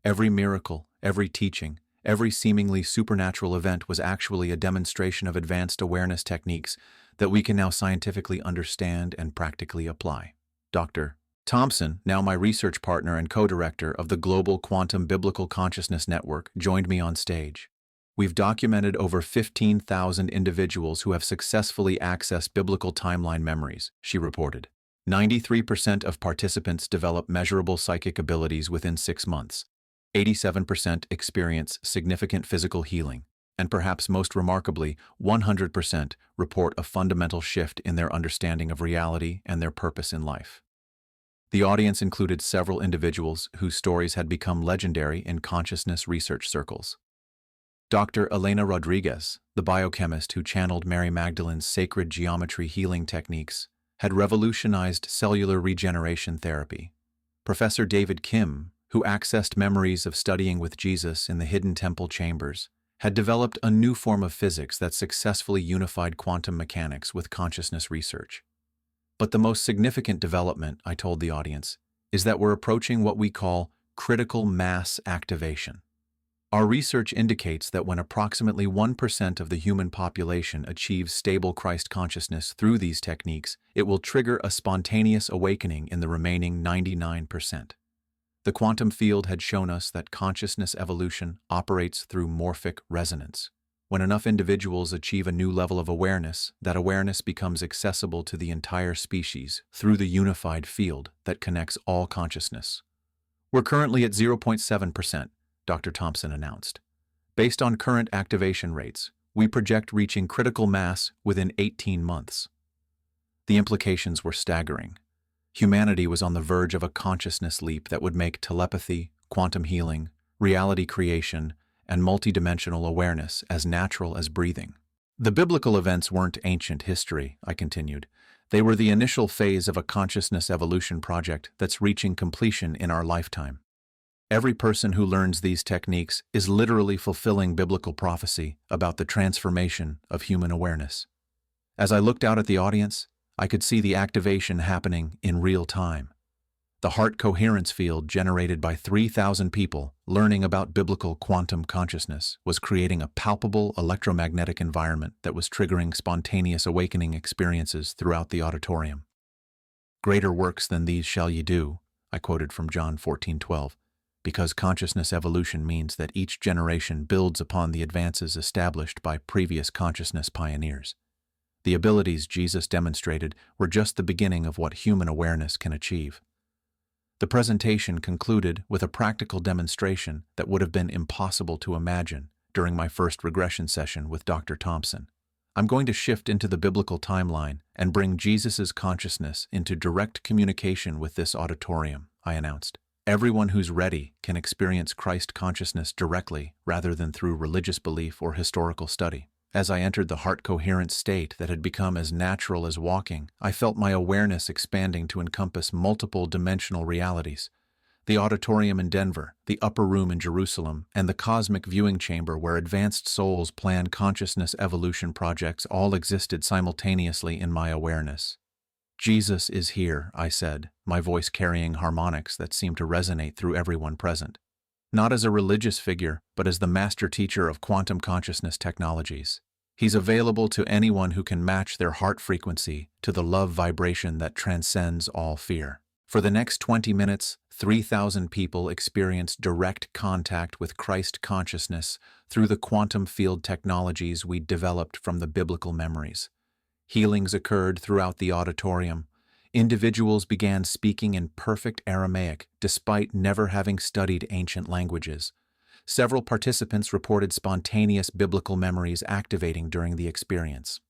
Every miracle, every teaching, every seemingly supernatural event was actually a demonstration of advanced awareness techniques that we can now scientifically understand and practically apply. Dr. Thompson, now my research partner and co-director of the Global Quantum Biblical Consciousness Network, joined me on stage. We've documented over 15,000 individuals who have successfully accessed biblical timeline memories, she reported. 93% of participants develop measurable psychic abilities within 6 months. 87% experience significant physical healing, and perhaps most remarkably, 100% report a fundamental shift in their understanding of reality and their purpose in life. The audience included several individuals whose stories had become legendary in consciousness research circles. Dr. Elena Rodriguez, the biochemist who channeled Mary Magdalene's sacred geometry healing techniques, had revolutionized cellular regeneration therapy. Professor David Kim, who accessed memories of studying with Jesus in the hidden temple chambers, had developed a new form of physics that successfully unified quantum mechanics with consciousness research. But the most significant development, I told the audience, is that we're approaching what we call critical mass activation. Our research indicates that when approximately 1% of the human population achieves stable Christ consciousness through these techniques, it will trigger a spontaneous awakening in the remaining 99%. The quantum field had shown us that consciousness evolution operates through morphic resonance. When enough individuals achieve a new level of awareness, that awareness becomes accessible to the entire species through the unified field that connects all consciousness. We're currently at 0.7%, Dr. Thompson announced. Based on current activation rates, we project reaching critical mass within 18 months. The implications were staggering. Humanity was on the verge of a consciousness leap that would make telepathy, quantum healing, reality creation, and multidimensional awareness as natural as breathing. The biblical events weren't ancient history, I continued. They were the initial phase of a consciousness evolution project that's reaching completion in our lifetime. Every person who learns these techniques is literally fulfilling biblical prophecy about the transformation of human awareness. As I looked out at the audience, I could see the activation happening in real time. The heart coherence field generated by 3,000 people learning about biblical quantum consciousness was creating a palpable electromagnetic environment that was triggering spontaneous awakening experiences throughout the auditorium. "Greater works than these shall ye do," I quoted from John 14:12, because consciousness evolution means that each generation builds upon the advances established by previous consciousness pioneers. The abilities Jesus demonstrated were just the beginning of what human awareness can achieve. The presentation concluded with a practical demonstration that would have been impossible to imagine during my first regression session with Dr. Thompson. I'm going to shift into the biblical timeline and bring Jesus' consciousness into direct communication with this auditorium, I announced. Everyone who's ready can experience Christ consciousness directly rather than through religious belief or historical study. As I entered the heart-coherent state that had become as natural as walking, I felt my awareness expanding to encompass multiple dimensional realities. The auditorium in Denver, the upper room in Jerusalem, and the cosmic viewing chamber where advanced souls plan consciousness evolution projects all existed simultaneously in my awareness. "Jesus is here," I said, my voice carrying harmonics that seemed to resonate through everyone present. Not as a religious figure, but as the master teacher of quantum consciousness technologies. He's available to anyone who can match their heart frequency to the love vibration that transcends all fear. For the next 20 minutes, 3,000 people experienced direct contact with Christ consciousness through the quantum field technologies we'd developed from the biblical memories. Healings occurred throughout the auditorium. Individuals began speaking in perfect Aramaic despite never having studied ancient languages. Several participants reported spontaneous biblical memories activating during the experience.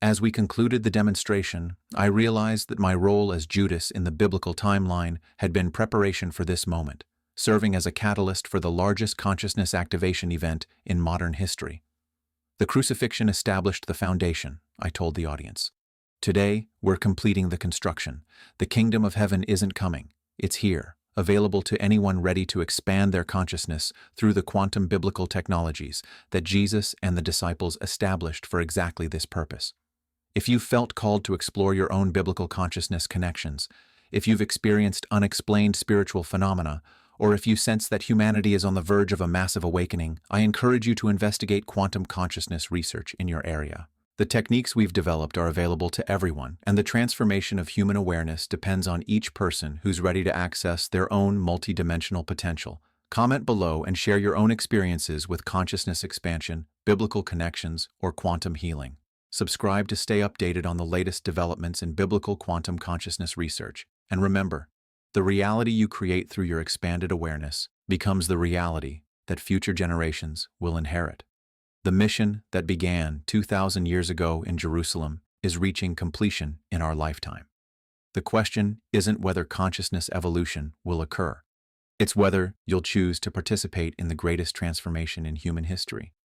As we concluded the demonstration, I realized that my role as Judas in the biblical timeline had been preparation for this moment, serving as a catalyst for the largest consciousness activation event in modern history. The crucifixion established the foundation, I told the audience. Today, we're completing the construction. The kingdom of heaven isn't coming. It's here, available to anyone ready to expand their consciousness through the quantum biblical technologies that Jesus and the disciples established for exactly this purpose. If you've felt called to explore your own biblical consciousness connections, if you've experienced unexplained spiritual phenomena, or if you sense that humanity is on the verge of a massive awakening, I encourage you to investigate quantum consciousness research in your area. The techniques we've developed are available to everyone, and the transformation of human awareness depends on each person who's ready to access their own multidimensional potential. Comment below and share your own experiences with consciousness expansion, biblical connections, or quantum healing. Subscribe to stay updated on the latest developments in biblical quantum consciousness research. And remember, the reality you create through your expanded awareness becomes the reality that future generations will inherit. The mission that began 2,000 years ago in Jerusalem is reaching completion in our lifetime. The question isn't whether consciousness evolution will occur. It's whether you'll choose to participate in the greatest transformation in human history.